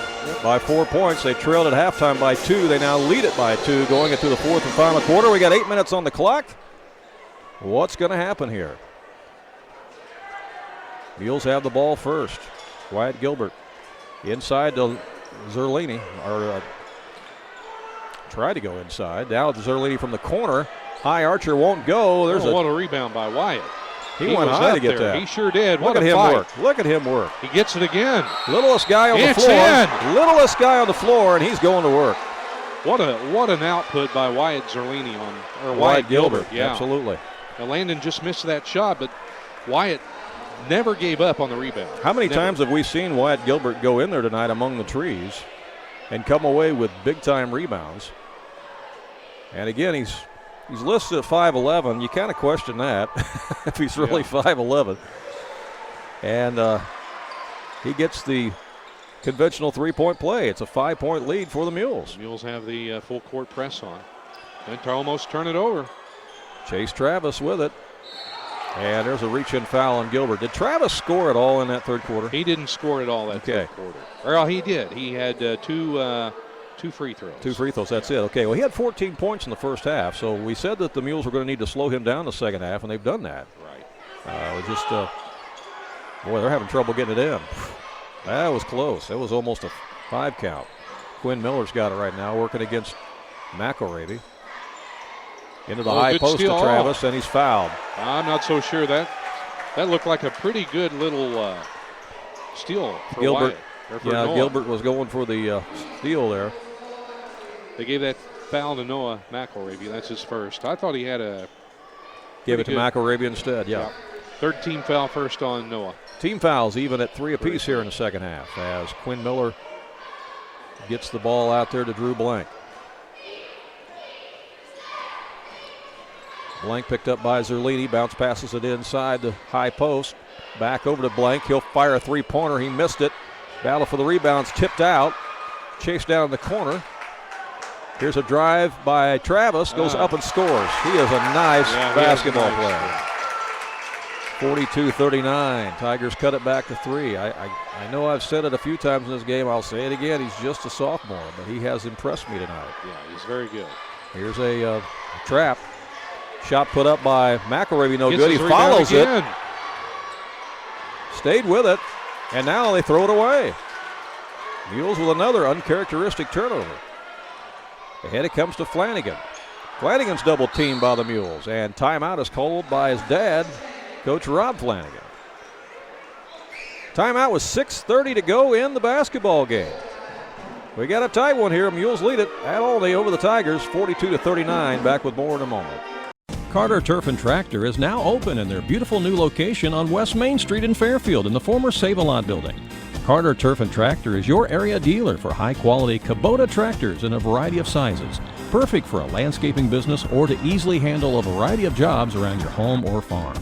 by 4 points. They trailed at halftime by 2. They now lead it by 2 going into the fourth and final quarter. We got 8 minutes on the clock. What's going to happen here? Mules have the ball first. Wyatt Gilbert inside to Zerlini, or tried to go inside. Now Zerlini from the corner. High archer won't go. What a rebound by Wyatt. He went high to get that. He sure did. Look at him work. Look at him work. He gets it again. Littlest guy on the floor. Littlest guy on the floor, and he's going to work. What an output by Wyatt Zerlini on Wyatt Gilbert. Yeah, absolutely. Now Landon just missed that shot, but Wyatt never gave up on the rebound. How many times have we seen Wyatt Gilbert go in there tonight among the trees and come away with big-time rebounds? And again, he's listed at 5'11". You kind of question that if he's really 5'11". And he gets the conventional three-point play. It's a 5-point lead for the Mules. The Mules have the full court press on. And to almost turn it over. Chase Travis with it. And there's a reach-in foul on Gilbert. Did Travis score at all in that third quarter? He didn't score at all that third quarter. Well, he did. He had two free throws. 2 free throws, that's it. Okay, well, he had 14 points in the first half, so we said that the Mules were going to need to slow him down the second half, and they've done that. Right. Boy, they're having trouble getting it in. That was close. It was almost a 5 count. Quinn Miller's got it right now, working against McElravy. Into the high post to Travis, and he's fouled. I'm not so sure. That looked like a pretty good little steal for Gilbert. Wyatt. Noah. Gilbert was going for the steal there. They gave that foul to Noah McElravy. That's his first. I thought he had a. Gave it to McElravy instead, yeah. Third team foul first on Noah. Team fouls even at 3 apiece here in the second half as Quinn Miller gets the ball out there to Drew Blank. Blank picked up by Zerlini, bounce passes it inside the high post. Back over to Blank, he'll fire a three-pointer, he missed it. Battle for the rebounds, tipped out. Chased down in the corner. Here's a drive by Travis, goes up and scores. He is a nice basketball player. 42-39, Tigers cut it back to 3. I know I've said it a few times in this game, I'll say it again, he's just a sophomore, but he has impressed me tonight. Yeah, he's very good. Here's a trap. Shot put up by McElravy, no good. He follows it. Stayed with it, and now they throw it away. Mules with another uncharacteristic turnover. Ahead it comes to Flanagan. Flanagan's double teamed by the Mules, and timeout is called by his dad, Coach Rob Flanagan. Timeout with 6:30 to go in the basketball game. We got a tight one here. Mules lead it at Olney over the Tigers, 42-39. Back with more in a moment. Carter Turf and Tractor is now open in their beautiful new location on West Main Street in Fairfield in the former Save-A-Lot building. Carter Turf and Tractor is your area dealer for high-quality Kubota tractors in a variety of sizes, perfect for a landscaping business or to easily handle a variety of jobs around your home or farm.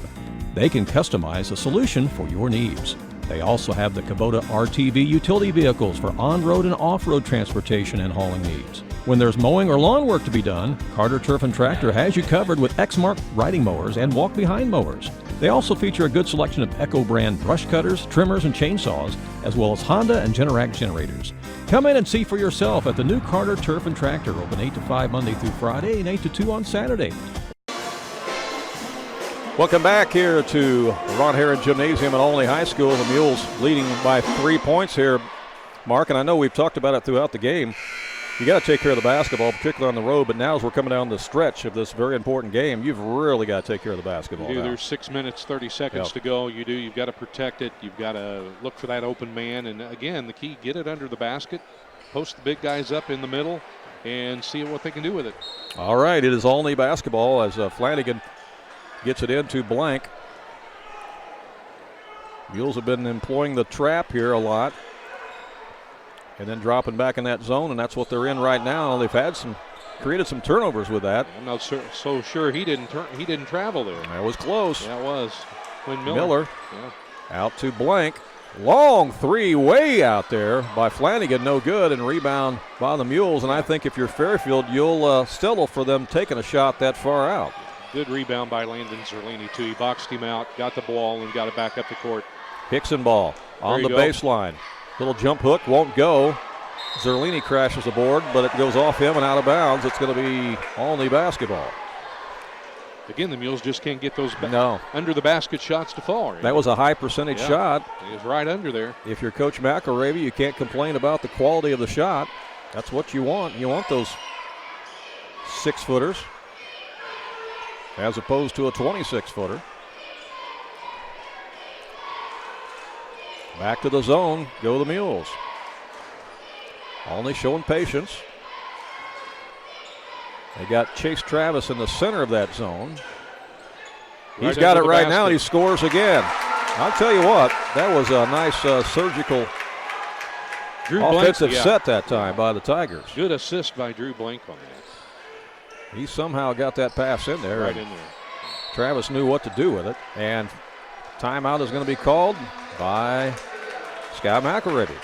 They can customize a solution for your needs. They also have the Kubota RTV utility vehicles for on-road and off-road transportation and hauling needs. When there's mowing or lawn work to be done, Carter Turf and Tractor has you covered with Exmark riding mowers and walk-behind mowers. They also feature a good selection of Echo brand brush cutters, trimmers, and chainsaws, as well as Honda and Generac generators. Come in and see for yourself at the new Carter Turf and Tractor, open 8 to 5 Monday through Friday and 8 to 2 on Saturday. Welcome back here to Ron Herrin Gymnasium at Olney High School. The Mules leading by 3 points here, Mark, and I know we've talked about it throughout the game. You got to take care of the basketball, particularly on the road, but now as we're coming down the stretch of this very important game, you've really got to take care of the basketball. You do. There's 6 minutes, 30 seconds to go. You've got to protect it. You've got to look for that open man. And, again, the key, get it under the basket, post the big guys up in the middle, and see what they can do with it. All right, it is Olney basketball as Flanagan gets it into Blank. Mules have been employing the trap here a lot. And then dropping back in that zone, and that's what they're in right now. They've had created some turnovers with that. I'm not so sure he didn't travel there. That was close. That was Quinn Miller out to Blank. Long three way out there by Flanagan, no good, and rebound by the Mules. And I think if you're Fairfield, you'll settle for them taking a shot that far out. Good rebound by Landon Zerlini, too. He boxed him out, got the ball, and got it back up the court. Hickson ball on the baseline. Little jump hook won't go. Zerlini crashes the board, but it goes off him and out of bounds. It's going to be Olney basketball. Again, the Mules just can't get those under the basket shots to fall. Right? That was a high percentage shot. It was right under there. If you're Coach McElravy, you can't complain about the quality of the shot. That's what you want. You want those 6-footers as opposed to a 26-footer. Back to the zone, go the Mules. Olney showing patience. They got Chase Travis in the center of that zone. He's got it right now, and he scores again. I'll tell you what, that was a nice surgical offensive set that time by the Tigers. Good assist by Drew Blank on that. He somehow got that pass in there. Right in there. Travis knew what to do with it, and timeout is going to be called by Scott McElravy.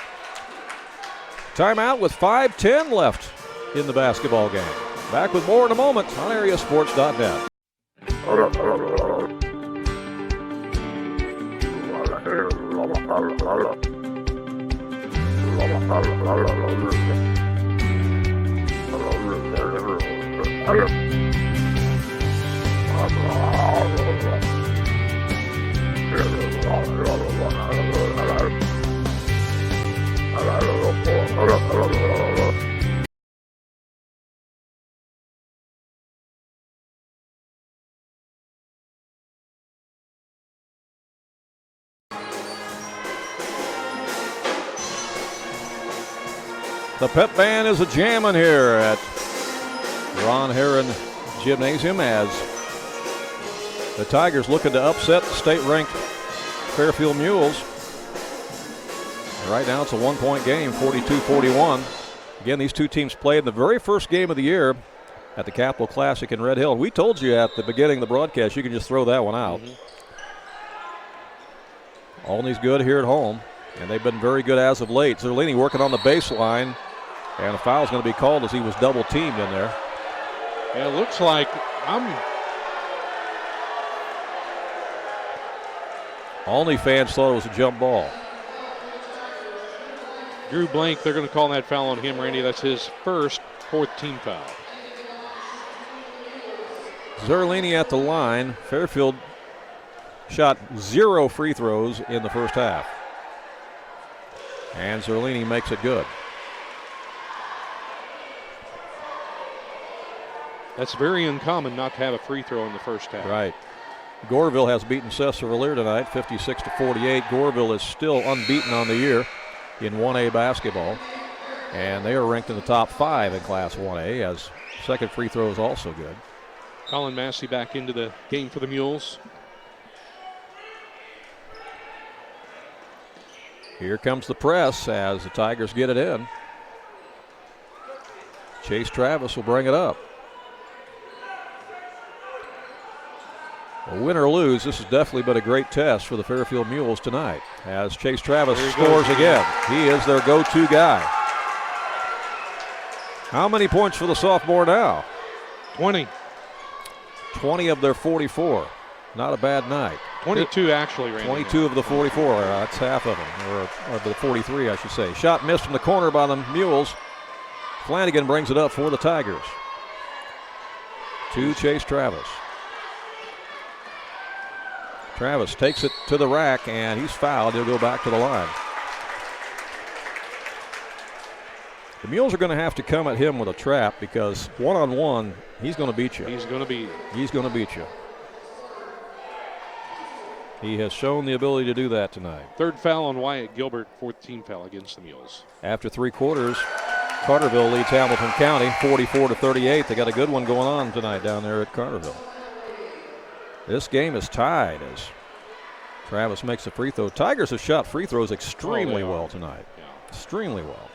Timeout with 5:10 left in the basketball game. Back with more in a moment on AreaSports.net. The pep band is a jamming here at Ron Herrin Gymnasium as the Tigers looking to upset the state-ranked Fairfield Mules. Right now it's a 1-point game, 42-41. Again, these two teams played in the very first game of the year at the Capital Classic in Red Hill. We told you at the beginning of the broadcast you can just throw that one out. Olney's good here at home, and they've been very good as of late. Zerlini working on the baseline, and a foul is going to be called as he was double-teamed in there. Yeah, it looks like Olney fans thought it was a jump ball. Drew Blank, they're going to call that foul on him, Randy. That's his first fourth-team foul. Zerlini at the line. Fairfield shot 0 free throws in the first half. And Zerlini makes it good. That's very uncommon not to have a free throw in the first half. Right. Goreville has beaten Cesar-Valliere tonight, 56-48. Goreville is still unbeaten on the year in 1A basketball. And they are ranked in the top 5 in Class 1A, as second free throw is also good. Colin Massey back into the game for the Mules. Here comes the press as the Tigers get it in. Chase Travis will bring it up. Well, win or lose, this has definitely been a great test for the Fairfield Mules tonight as Chase Travis scores again. He is their go-to guy. How many points for the sophomore now? 20. 20 of their 44. Not a bad night. 22 actually, Randy. 22 of the 44. That's half of them, or of the 43, I should say. Shot missed from the corner by the Mules. Flanagan brings it up for the Tigers. To Chase Travis. Travis takes it to the rack, and he's fouled. He'll go back to the line. The Mules are going to have to come at him with a trap because one-on-one, he's going to beat you. He's going to beat you. He's going to beat you. He has shown the ability to do that tonight. Third foul on Wyatt Gilbert, fourth team foul against the Mules. After three quarters, Carterville leads Hamilton County 44-38. They got a good one going on tonight down there at Carterville. This game is tied as Travis makes a free throw. Tigers have shot free throws extremely well tonight. Yeah. Extremely well.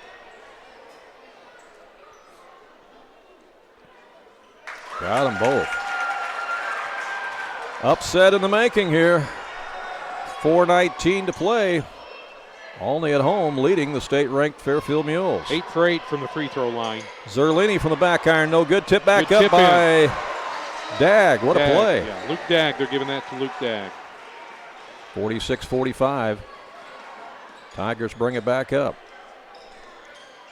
Got them both. Upset in the making here. 4:19 to play. Only at home leading the state-ranked Fairfield Mules. 8 for 8 from the free throw line. Zerlini from the back iron, no good. Tip back up by Dagg. What a play. Yeah, Luke Dagg, they're giving that to Luke Dagg. 46-45. Tigers bring it back up.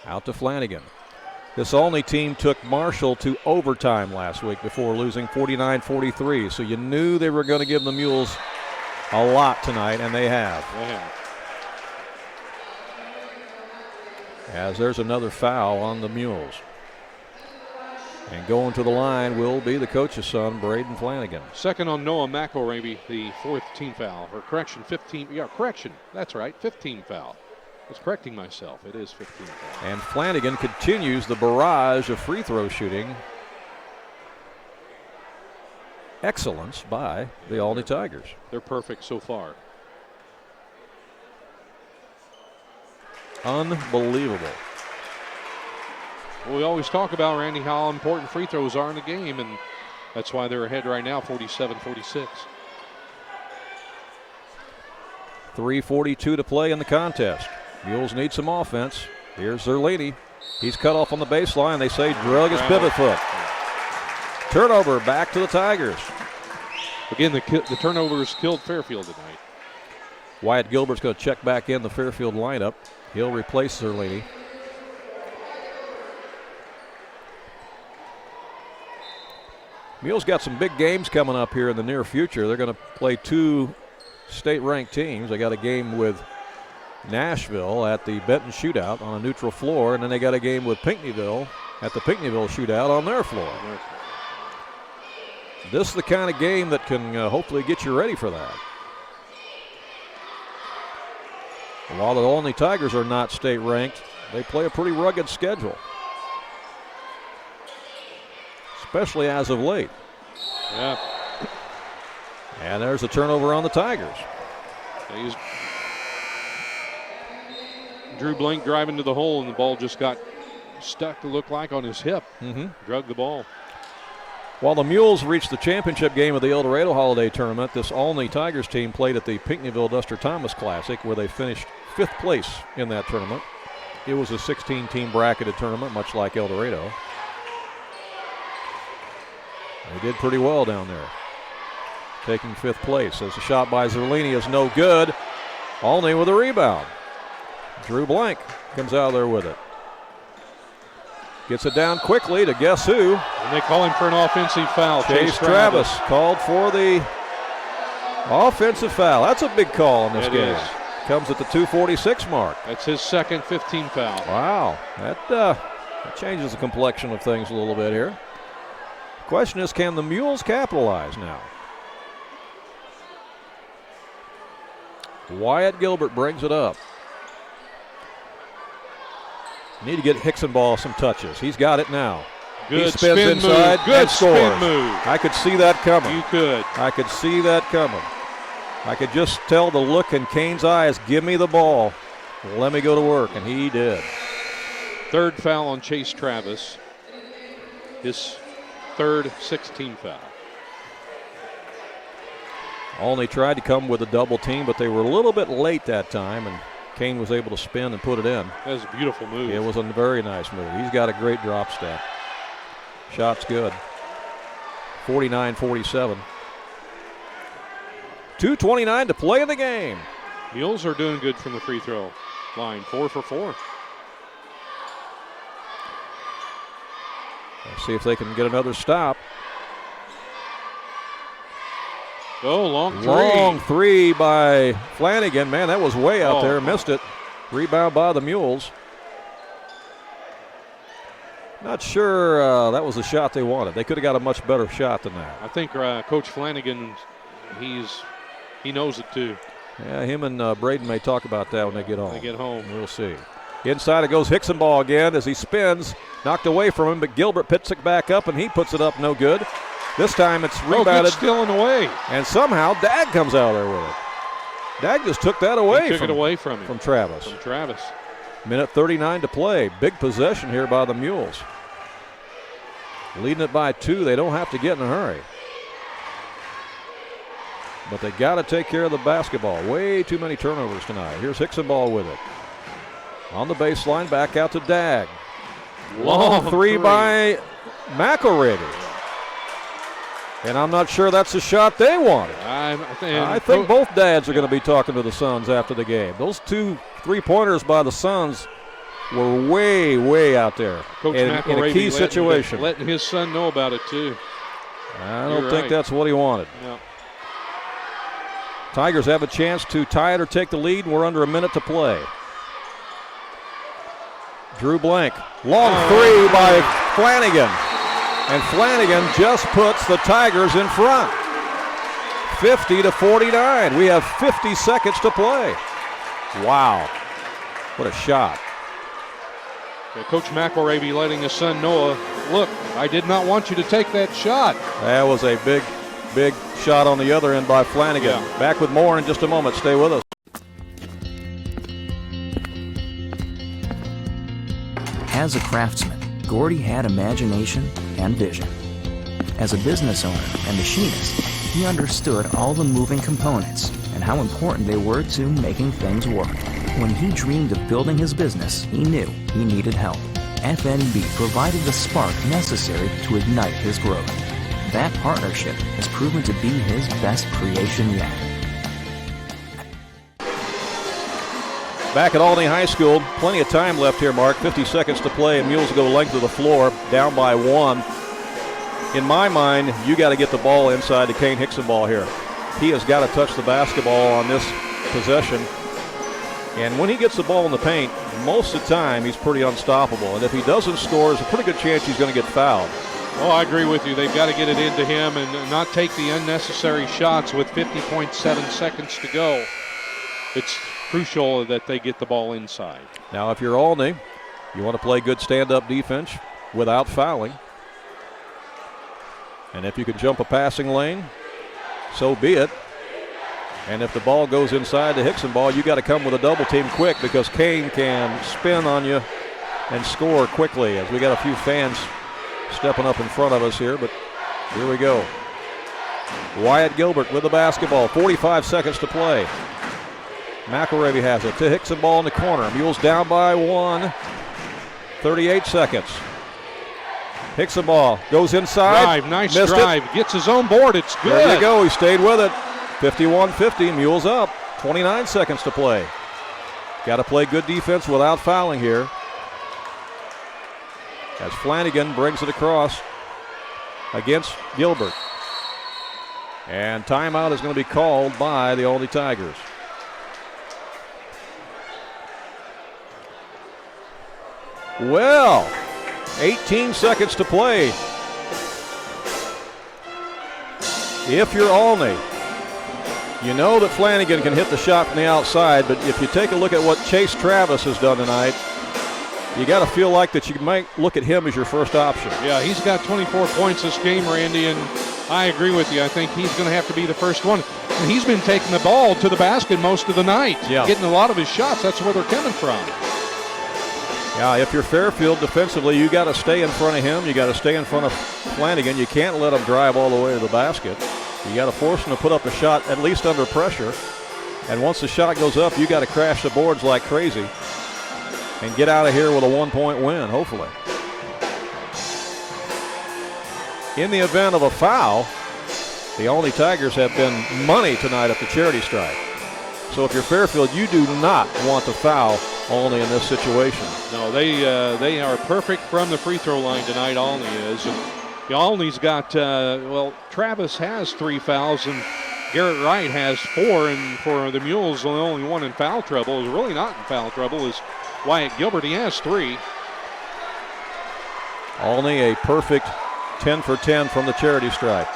Out to Flanagan. This Olney team took Marshall to overtime last week before losing 49-43. So you knew they were going to give the Mules a lot tonight, and they have. As there's another foul on the Mules. And going to the line will be the coach's son, Braden Flanagan. Second on Noah McElravy, the fourth team foul. Or correction, 15. Yeah, correction. That's right, 15 foul. I was correcting myself. It is 15 foul. And Flanagan continues the barrage of free throw shooting. Excellence by the Olney Tigers. They're perfect so far. Unbelievable. Well, we always talk about, Randy, how important free throws are in the game, and that's why they're ahead right now, 47-46. 3:42 to play in the contest. Mules need some offense. Here's Zerlini. He's cut off on the baseline. They say drug his pivot foot. Turnover back to the Tigers. Again, the turnovers killed Fairfield tonight. Wyatt Gilbert's going to check back in the Fairfield lineup. He'll replace Zerlini. Mules got some big games coming up here in the near future. They're going to play two state-ranked teams. They got a game with Nashville at the Benton Shootout on a neutral floor, and then they got a game with Pinckneyville at the Pinckneyville Shootout on their floor. This is the kind of game that can hopefully get you ready for that. While the Olney Tigers are not state-ranked, they play a pretty rugged schedule, especially as of late. Yeah. And there's a turnover on the Tigers. Drew Blank driving to the hole, and the ball just got stuck, to look like, on his hip. Drug the ball. While the Mules reached the championship game of the El Dorado Holiday Tournament, this Olney Tigers team played at the Pinckneyville Duster Thomas Classic, where they finished 5th place in that tournament. It was a 16-team bracketed tournament, much like El Dorado. They did pretty well down there, taking 5th place. As the shot by Zerlini is no good. Olney with a rebound. Drew Blank comes out there with it. Gets it down quickly to guess who? And they call him for an offensive foul. Chase Travis called for the offensive foul. That's a big call in this game. Comes at the 2:46 mark. That's his second 15 foul. Wow, that changes the complexion of things a little bit here. Question is, can the Mules capitalize now? Wyatt Gilbert brings it up. Need to get Hicksonball some touches. He's got it now. Good he spins spin inside move. Good and scores. spin move. I could see that coming. You could. I could see that coming. I could just tell the look in Kane's eyes, give me the ball. Let me go to work, and he did. Third foul on Chase Travis. His third 16 foul. Olney tried to come with a double team, but they were a little bit late that time, and Kane was able to spin and put it in. That was a beautiful move. It was a very nice move. He's got a great drop step. Shot's good. 49-47. 2:29 to play in the game. Mules are doing good from the free throw line. 4 for 4. Let's see if they can get another stop. Oh, long three. Long three by Flanagan. Man, that was way out there. Missed it. Rebound by the Mules. Not sure that was the shot they wanted. They could have got a much better shot than that. I think Coach Flanagan, he knows it too. Yeah, him and Braden may talk about that when they get home. When they get home. We'll see. Inside it goes Hickson ball again as he spins. Knocked away from him, but Gilbert picks it back up, and he puts it up no good. This time it's rebounded. Good stealing away. And somehow Dag comes out of there with it. Dag just took that away. He took it away from him. From Travis. From Travis. Minute 39 to play. Big possession here by the Mules. Leading it by 2. They don't have to get in a hurry. But they got to take care of the basketball. Way too many turnovers tonight. Here's Hickson ball with it. On the baseline, back out to Dag. Long three by McElravy. And I'm not sure that's the shot they wanted. I think both dads are going to be talking to the Suns after the game. Those 2 3-pointers by the Suns were way, way out there in a key situation. Letting his son know about it, too. I don't think that's what he wanted. No. Tigers have a chance to tie it or take the lead, and we're under a minute to play. Drew Blank. Long three by Flanagan. And Flanagan just puts the Tigers in front. 50-49. We have 50 seconds to play. Wow. What a shot. Yeah, Coach McElravy letting his son know, look, I did not want you to take that shot. That was a big, big shot on the other end by Flanagan. Yeah. Back with more in just a moment. Stay with us. As a craftsman, Gordy had imagination and vision. As a business owner and machinist, he understood all the moving components and how important they were to making things work. When he dreamed of building his business, he knew he needed help. FNB provided the spark necessary to ignite his growth. That partnership has proven to be his best creation yet. Back at Olney High School, plenty of time left here, Mark. 50 seconds to play, and Mules go length of the floor, down by 1. In my mind, you got to get the ball inside the Kane Hickson ball here. He has got to touch the basketball on this possession. And when he gets the ball in the paint, most of the time he's pretty unstoppable. And if he doesn't score, there's a pretty good chance he's going to get fouled. Oh, I agree with you. They've got to get it into him and not take the unnecessary shots with 50.7 seconds to go. It's crucial that they get the ball inside. Now, if you're Olney, you want to play good stand-up defense without fouling. And if you can jump a passing lane, so be it. And if the ball goes inside the Hickson ball, you got to come with a double team quick because Kane can spin on you and score quickly, as we got a few fans stepping up in front of us here, but here we go. Wyatt Gilbert with the basketball, 45 seconds to play. McElravy has it to Hickson ball in the corner. Mules down by 1, 38 seconds. Hickson ball goes inside. Nice Missed drive. It. Gets his own board. It's good. There you go. He stayed with it. 51-50. Mules up. 29 seconds to play. Got to play good defense without fouling here. As Flanagan brings it across against Gilbert. And timeout is going to be called by the Olney Tigers. Well, 18 seconds to play. If you're Olney, you know that Flanagan can hit the shot from the outside, but if you take a look at what Chase Travis has done tonight, you got to feel like that you might look at him as your first option. Yeah, he's got 24 points this game, Randy, and I agree with you. I think he's going to have to be the first one. And he's been taking the ball to the basket most of the night, getting a lot of his shots. That's where they're coming from. Yeah, if you're Fairfield defensively, you got to stay in front of him. You got to stay in front of Flanagan. You can't let him drive all the way to the basket. You got to force him to put up a shot, at least under pressure. And once the shot goes up, you got to crash the boards like crazy and get out of here with a 1-point win, hopefully. In the event of a foul, the Olney Tigers have been money tonight at the charity stripe. So if you're Fairfield, you do not want to foul Olney in this situation. No, they are perfect from the free throw line tonight, Olney is. And Olney's got, Travis has 3 fouls, and Garrett Wright has 4, and for the Mules, the only one in foul trouble, is really not in foul trouble, is Wyatt Gilbert. He has 3. Olney a perfect 10 for 10 from the charity stripe.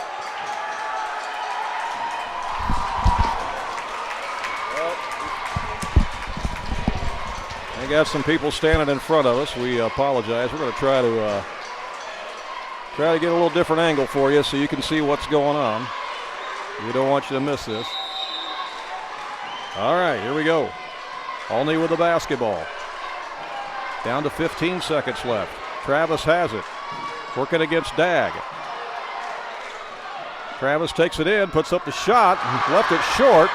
We got some people standing in front of us. We apologize. We're going to try to get a little different angle for you so you can see what's going on. We don't want you to miss this. All right, here we go. Olney with the basketball. Down to 15 seconds left. Travis has it. Working against Dag. Travis takes it in, puts up the shot, left it short.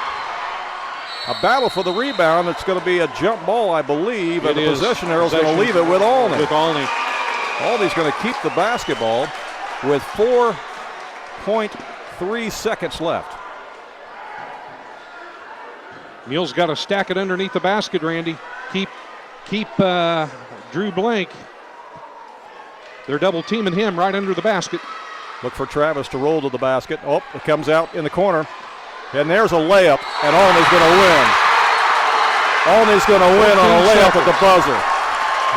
A battle for the rebound. It's going to be a jump ball, I believe, and the possession arrow is going to leave it with Olney. Olney's going to keep the basketball with 4.3 seconds left. Mules got to stack it underneath the basket, Randy. Keep Drew Blank. They're double teaming him right under the basket. Look for Travis to roll to the basket. Oh, it comes out in the corner. And there's a layup, and Olney's going to win. Olney's going to win on a layup at the buzzer.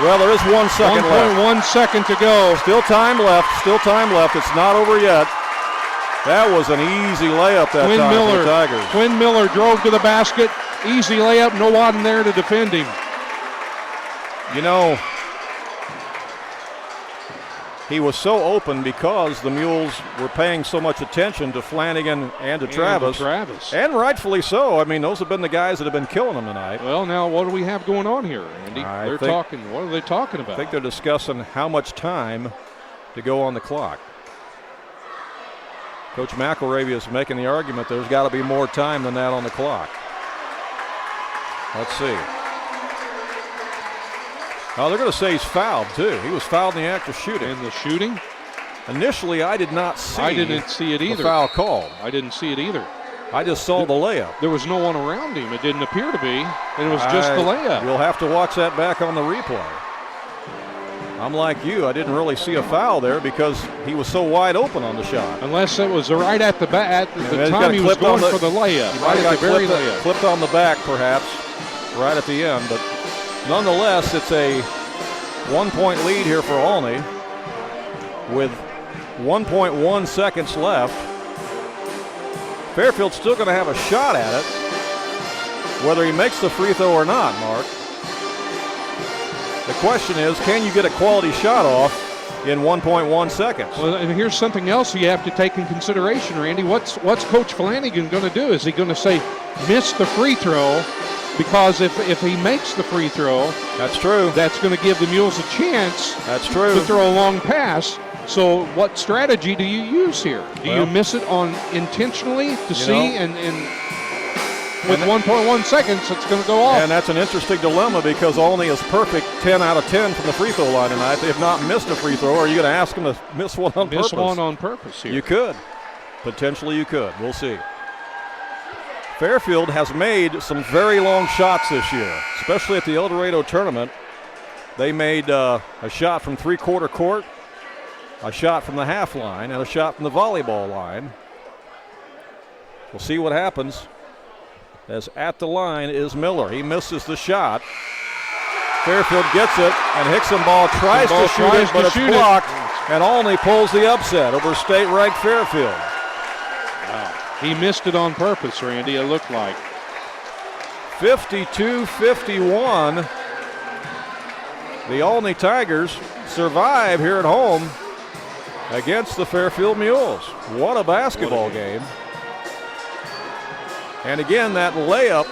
Well, there is 1 second left. 1 second to go. Still time left. It's not over yet. That was an easy layup that time for the Tigers. Quinn Miller drove to the basket. Easy layup. No one there to defend him. You know, he was so open because the Mules were paying so much attention to Flanagan and to Travis. And rightfully so. I mean, those have been the guys that have been killing them tonight. Well, now what do we have going on here, Andy? What are they talking about? I think they're discussing how much time to go on the clock. Coach McElravy is making the argument there's got to be more time than that on the clock. Let's see. Oh, they're going to say he's fouled, too. He was fouled in the act of shooting. In the shooting? Initially, I did not see it either. The foul called. I didn't see it either. I just saw the layup. There was no one around him. It didn't appear to be. It was just the layup. You'll have to watch that back on the replay. I'm like you. I didn't really see a foul there because he was so wide open on the shot. Unless it was right at the back. At the time he was going for the layup. Right at the very layup. Flipped on the back, perhaps, right at the end. But nonetheless, it's a 1-point lead here for Olney with 1.1 seconds left. Fairfield's still going to have a shot at it, whether he makes the free throw or not, Mark. The question is, can you get a quality shot off in 1.1 seconds? Well, and here's something else you have to take in consideration, Randy. What's Coach Flanagan going to do? Is he going to say, miss the free throw? Because if he makes the free throw, that's true. That's going to give the Mules a chance. That's true. To throw a long pass. So what strategy do you use here? Do you miss it on intentionally to see and with 1.1 seconds it's going to go off? And that's an interesting dilemma because Olney is perfect 10 out of 10 from the free throw line tonight. They have not missed a free throw. Are you going to ask them to miss one on purpose? Miss one on purpose here. You could. Potentially you could. We'll see. Fairfield has made some very long shots this year, especially at the El Dorado tournament. They made a shot from three-quarter court, a shot from the half line, and a shot from the volleyball line. We'll see what happens, as at the line is Miller. He misses the shot. Fairfield gets it, and Hickson-Ball tries to shoot it, but it's blocked, and Olney pulls the upset over state-ranked Fairfield. Wow. He missed it on purpose, Randy, it looked like. 52-51. The Olney Tigers survive here at home against the Fairfield Mules. What a basketball game. And again, that layup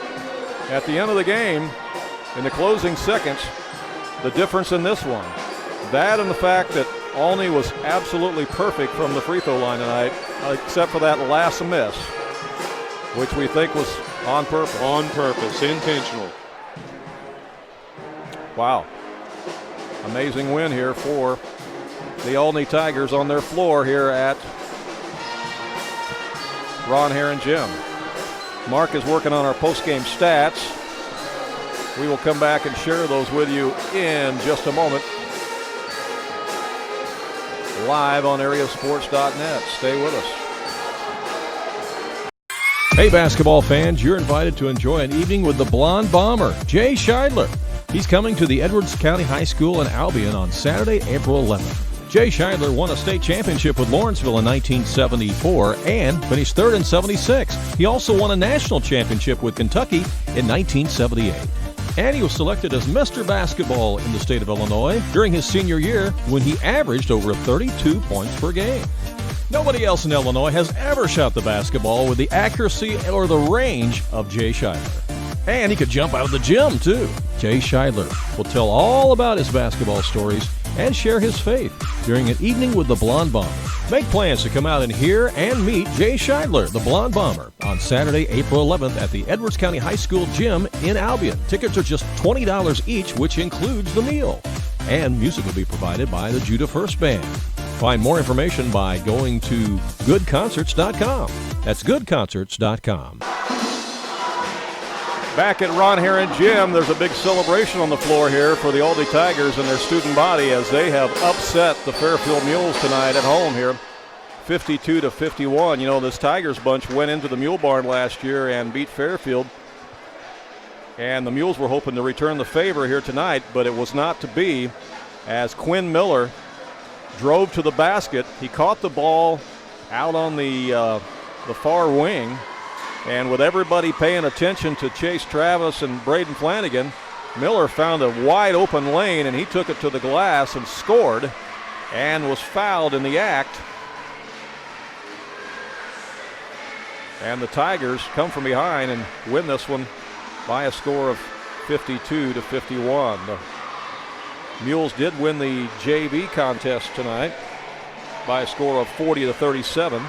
at the end of the game in the closing seconds, the difference in this one. That and the fact that Olney was absolutely perfect from the free throw line tonight, except for that last miss, which we think was On purpose. On purpose, intentional. Wow. Amazing win here for the Olney Tigers on their floor here at Ron Herrin Gym. Mark is working on our post-game stats. We will come back and share those with you in just a moment. Live on AreaSports.net. Stay with us. Hey, basketball fans, you're invited to enjoy an evening with the Blonde Bomber, Jay Scheidler. He's coming to the Edwards County High School in Albion on Saturday, April 11th. Jay Scheidler won a state championship with Lawrenceville in 1974 and finished third in 76. He also won a national championship with Kentucky in 1978. And he was selected as Mr. Basketball in the state of Illinois during his senior year when he averaged over 32 points per game. Nobody else in Illinois has ever shot the basketball with the accuracy or the range of Jay Scheidler. And he could jump out of the gym, too. Jay Scheidler will tell all about his basketball stories and share his faith during an evening with the Blonde Bomber. Make plans to come out and hear and meet Jay Scheidler, the Blonde Bomber, on Saturday, April 11th at the Edwards County High School Gym in Albion. Tickets are just $20 each, which includes the meal. And music will be provided by the Judah First Band. Find more information by going to goodconcerts.com. That's goodconcerts.com. Back at Ron Herrin Gym, there's a big celebration on the floor here for the Olney Tigers and their student body as they have upset the Fairfield Mules tonight at home here, 52-51. You know, this Tigers bunch went into the Mule Barn last year and beat Fairfield, and the Mules were hoping to return the favor here tonight, but it was not to be as Quinn Miller drove to the basket. He caught the ball out on the far wing, and with everybody paying attention to Chase Travis and Braden Flanagan, Miller found a wide open lane and he took it to the glass and scored and was fouled in the act. And the Tigers come from behind and win this one by a score of 52-51. The Mules did win the JV contest tonight by a score of 40-37.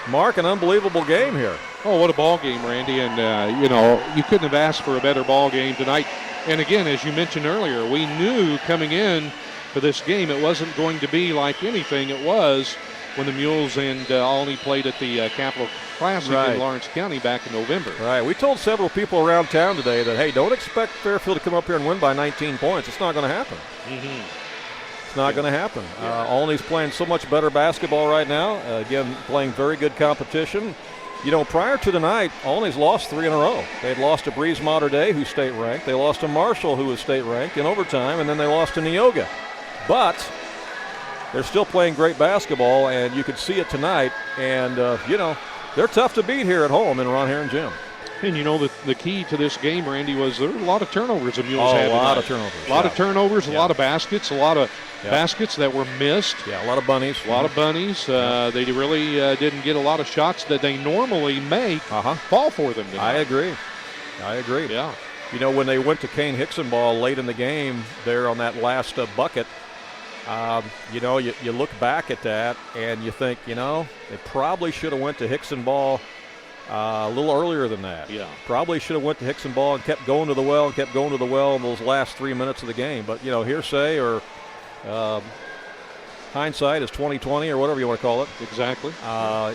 Mark, an unbelievable game here. Oh, what a ball game, Randy. And, you know, you couldn't have asked for a better ball game tonight. And, again, as you mentioned earlier, we knew coming in for this game it wasn't going to be like anything it was when the Mules and Olney played at the Capital Classic in Lawrence County back in November. Right. We told several people around town today that, hey, don't expect Fairfield to come up here and win by 19 points. It's not going to happen. It's not going to happen. Olney's playing so much better basketball right now. Again, playing very good competition. You know, prior to tonight, Olney's lost 3 in a row. They'd lost to Breeze Mater Dei, who's state ranked. They lost to Marshall, who was state ranked, in overtime, and then they lost to Neoga. But they're still playing great basketball, and you could see it tonight. And, you know, they're tough to beat here at home in Ron Herrin Gym. And, you know, the key to this game, Randy, was there were a lot of turnovers the Mules had. A lot of turnovers. A lot of turnovers, a lot of baskets, a lot of baskets that were missed. Yeah, a lot of bunnies. A lot of bunnies. They really didn't get a lot of shots that they normally make fall for them tonight. I agree. Yeah. You know, when they went to Kane Hickson ball late in the game there on that last bucket, you know, you look back at that and you think, you know, they probably should have went to Hickson ball a little earlier than that. Yeah. Probably should have went to Hickson ball and kept going to the well in those last 3 minutes of the game. But, you know, hearsay or hindsight is 20/20 or whatever you want to call it. Exactly.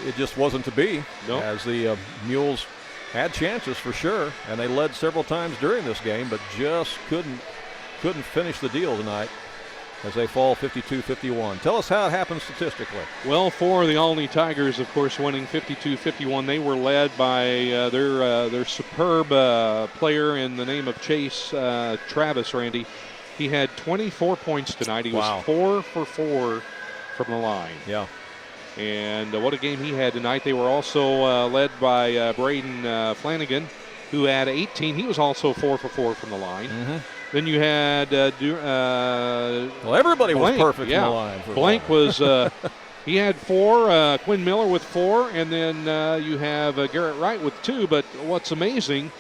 It just wasn't to be. Nope. As the Mules had chances for sure, and they led several times during this game, but just couldn't finish the deal tonight as they fall 52-51. Tell us how it happened statistically. Well, for the Olney Tigers, of course, winning 52-51, they were led by their superb player in the name of Chase Travis, Randy. He had 24 points tonight. He was 4 for 4 from the line. Yeah. And what a game he had tonight. They were also led by Braden Flanagan, who had 18. He was also 4 for 4 from the line. Then you had well, everybody was perfect from the line. Blank was he had 4. Quinn Miller with 4, and then you have Garrett Wright with 2. But what's amazing,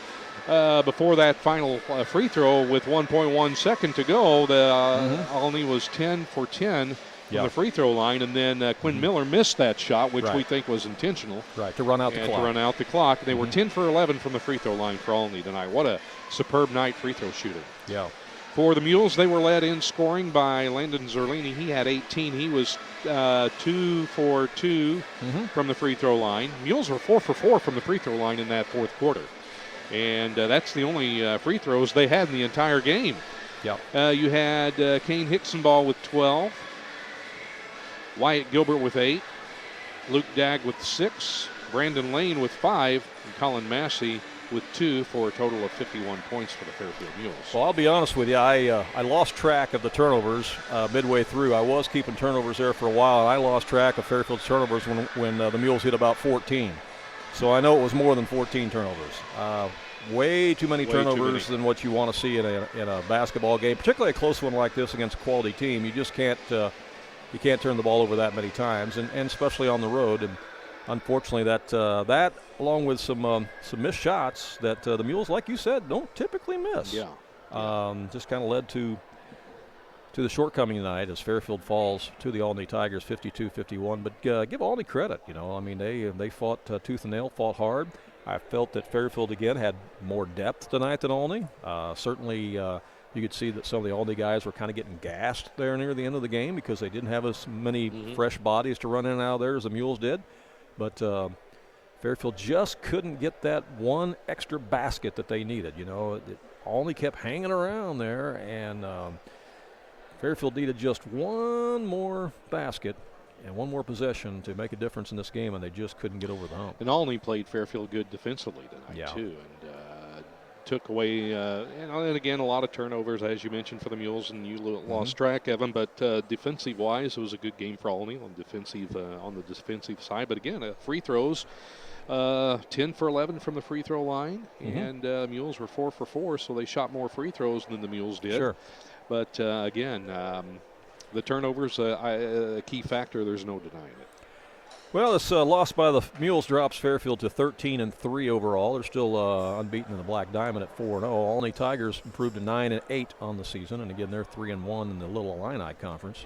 before that final free throw with 1.1 second to go, the Olney was 10 for 10 from the free throw line, and then Quinn Miller missed that shot, which we think was intentional. Right, to run out the clock. To run out the clock. They were 10 for 11 from the free throw line for Olney tonight. What a superb night free throw shooting. Yeah. For the Mules, they were led in scoring by Landon Zerlini. He had 18. He was 2 for 2 from the free throw line. Mules were 4 for 4 from the free throw line in that fourth quarter. And that's the only free throws they had in the entire game. Yeah. You had Kane Hicksonball with 12. Wyatt Gilbert with 8. Luke Dagg with 6. Brandon Lane with 5. And Colin Massey with 2 for a total of 51 points for the Fairfield Mules. Well, I'll be honest with you. I lost track of the turnovers midway through. I was keeping turnovers there for a while, and I lost track of Fairfield's turnovers when the Mules hit about 14. So I know it was more than 14 turnovers. Way too many turnovers than what you want to see in a basketball game, particularly a close one like this against a quality team. You just can't turn the ball over that many times, and especially on the road. And unfortunately, that along with some missed shots that the Mules, like you said, don't typically miss. Just kind of led to the shortcoming tonight as Fairfield falls to the Olney Tigers 52-51. But give Olney credit. I mean, they fought tooth and nail, fought hard. I felt that Fairfield again had more depth tonight than Olney. Certainly, you could see that some of the Olney guys were kind of getting gassed there near the end of the game because they didn't have as many fresh bodies to run in and out of there as the Mules did. But Fairfield just couldn't get that one extra basket that they needed. It only kept hanging around there, and Fairfield needed just one more basket and one more possession to make a difference in this game, and they just couldn't get over the hump. And Olney played Fairfield good defensively tonight, too, and took away, and again, a lot of turnovers, as you mentioned, for the Mules, and you lost track of them. But defensive-wise, it was a good game for Olney on the defensive side. But again, free throws, 10 for 11 from the free throw line, and Mules were 4 for 4, so they shot more free throws than the Mules did. Sure. But again, the turnovers, a key factor. There's no denying it. Well, this loss by the Mules drops Fairfield to 13-3 overall. They're still unbeaten in the Black Diamond at 4-0. Olney Tigers improved to 9-8 on the season, and again, they're 3-1 in the Little Illini Conference.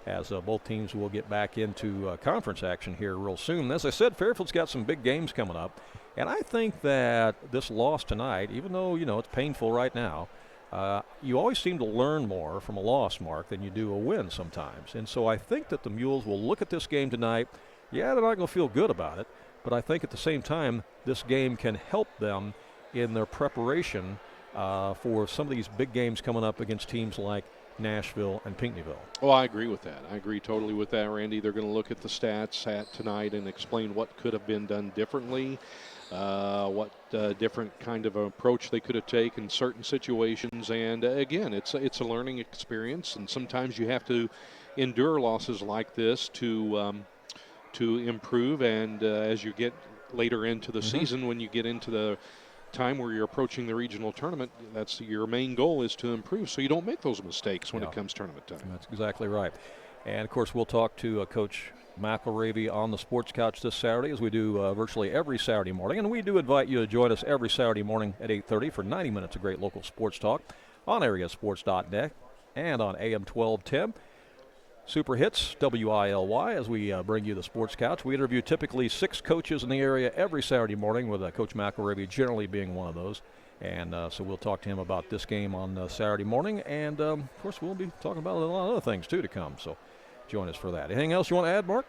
As both teams will get back into conference action here real soon. As I said, Fairfield's got some big games coming up, and I think that this loss tonight, even though it's painful right now, you always seem to learn more from a loss, Mark, than you do a win sometimes. And so I think that the Mules will look at this game tonight. Yeah, they're not going to feel good about it, but I think at the same time this game can help them in their preparation for some of these big games coming up against teams like Nashville and Pinckneyville. Oh, I agree with that. I agree totally with that, Randy. They're going to look at the stats tonight and explain what could have been done differently, what different kind of approach they could have taken in certain situations. And again, it's a learning experience, and sometimes you have to endure losses like this to improve. And as you get later into the season, when you get into the time where you're approaching the regional tournament, that's your main goal, is to improve so you don't make those mistakes when it comes tournament time. That's exactly right. And of course, we'll talk to Coach McElravy on the Sports Couch this Saturday, as we do virtually every Saturday morning. And we do invite you to join us every Saturday morning at 8:30 for 90 minutes of great local sports talk on AreaSports.net and on AM 1210. Super Hits, WILY, as we bring you the Sports Couch. We interview typically 6 coaches in the area every Saturday morning, with Coach McElravy generally being one of those. And so we'll talk to him about this game on Saturday morning. And, of course, we'll be talking about a lot of other things, too, to come. So join us for that. Anything else you want to add, Mark?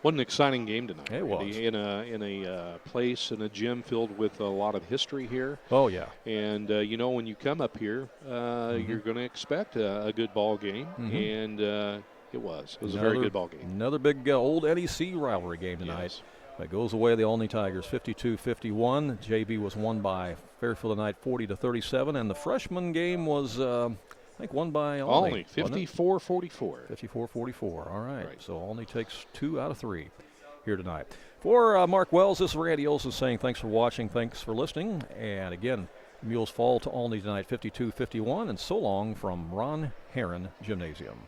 What an exciting game tonight. It was. In a place, in a gym filled with a lot of history here. Oh, yeah. And, when you come up here, you're going to expect a good ball game. And it was a very good ball game. Another big old NEC rivalry game tonight. Yes. That goes away the Olney Tigers 52-51. JV was won by Fairfield tonight 40-37. And the freshman game was, I think, won by Olney. 54-44. 54-44. All right. So Olney takes 2 out of 3 here tonight. For Mark Wells, this is Randy Olson saying thanks for watching, thanks for listening. And again, Mules fall to Olney tonight 52-51. And so long from Ron Herrin Gymnasium.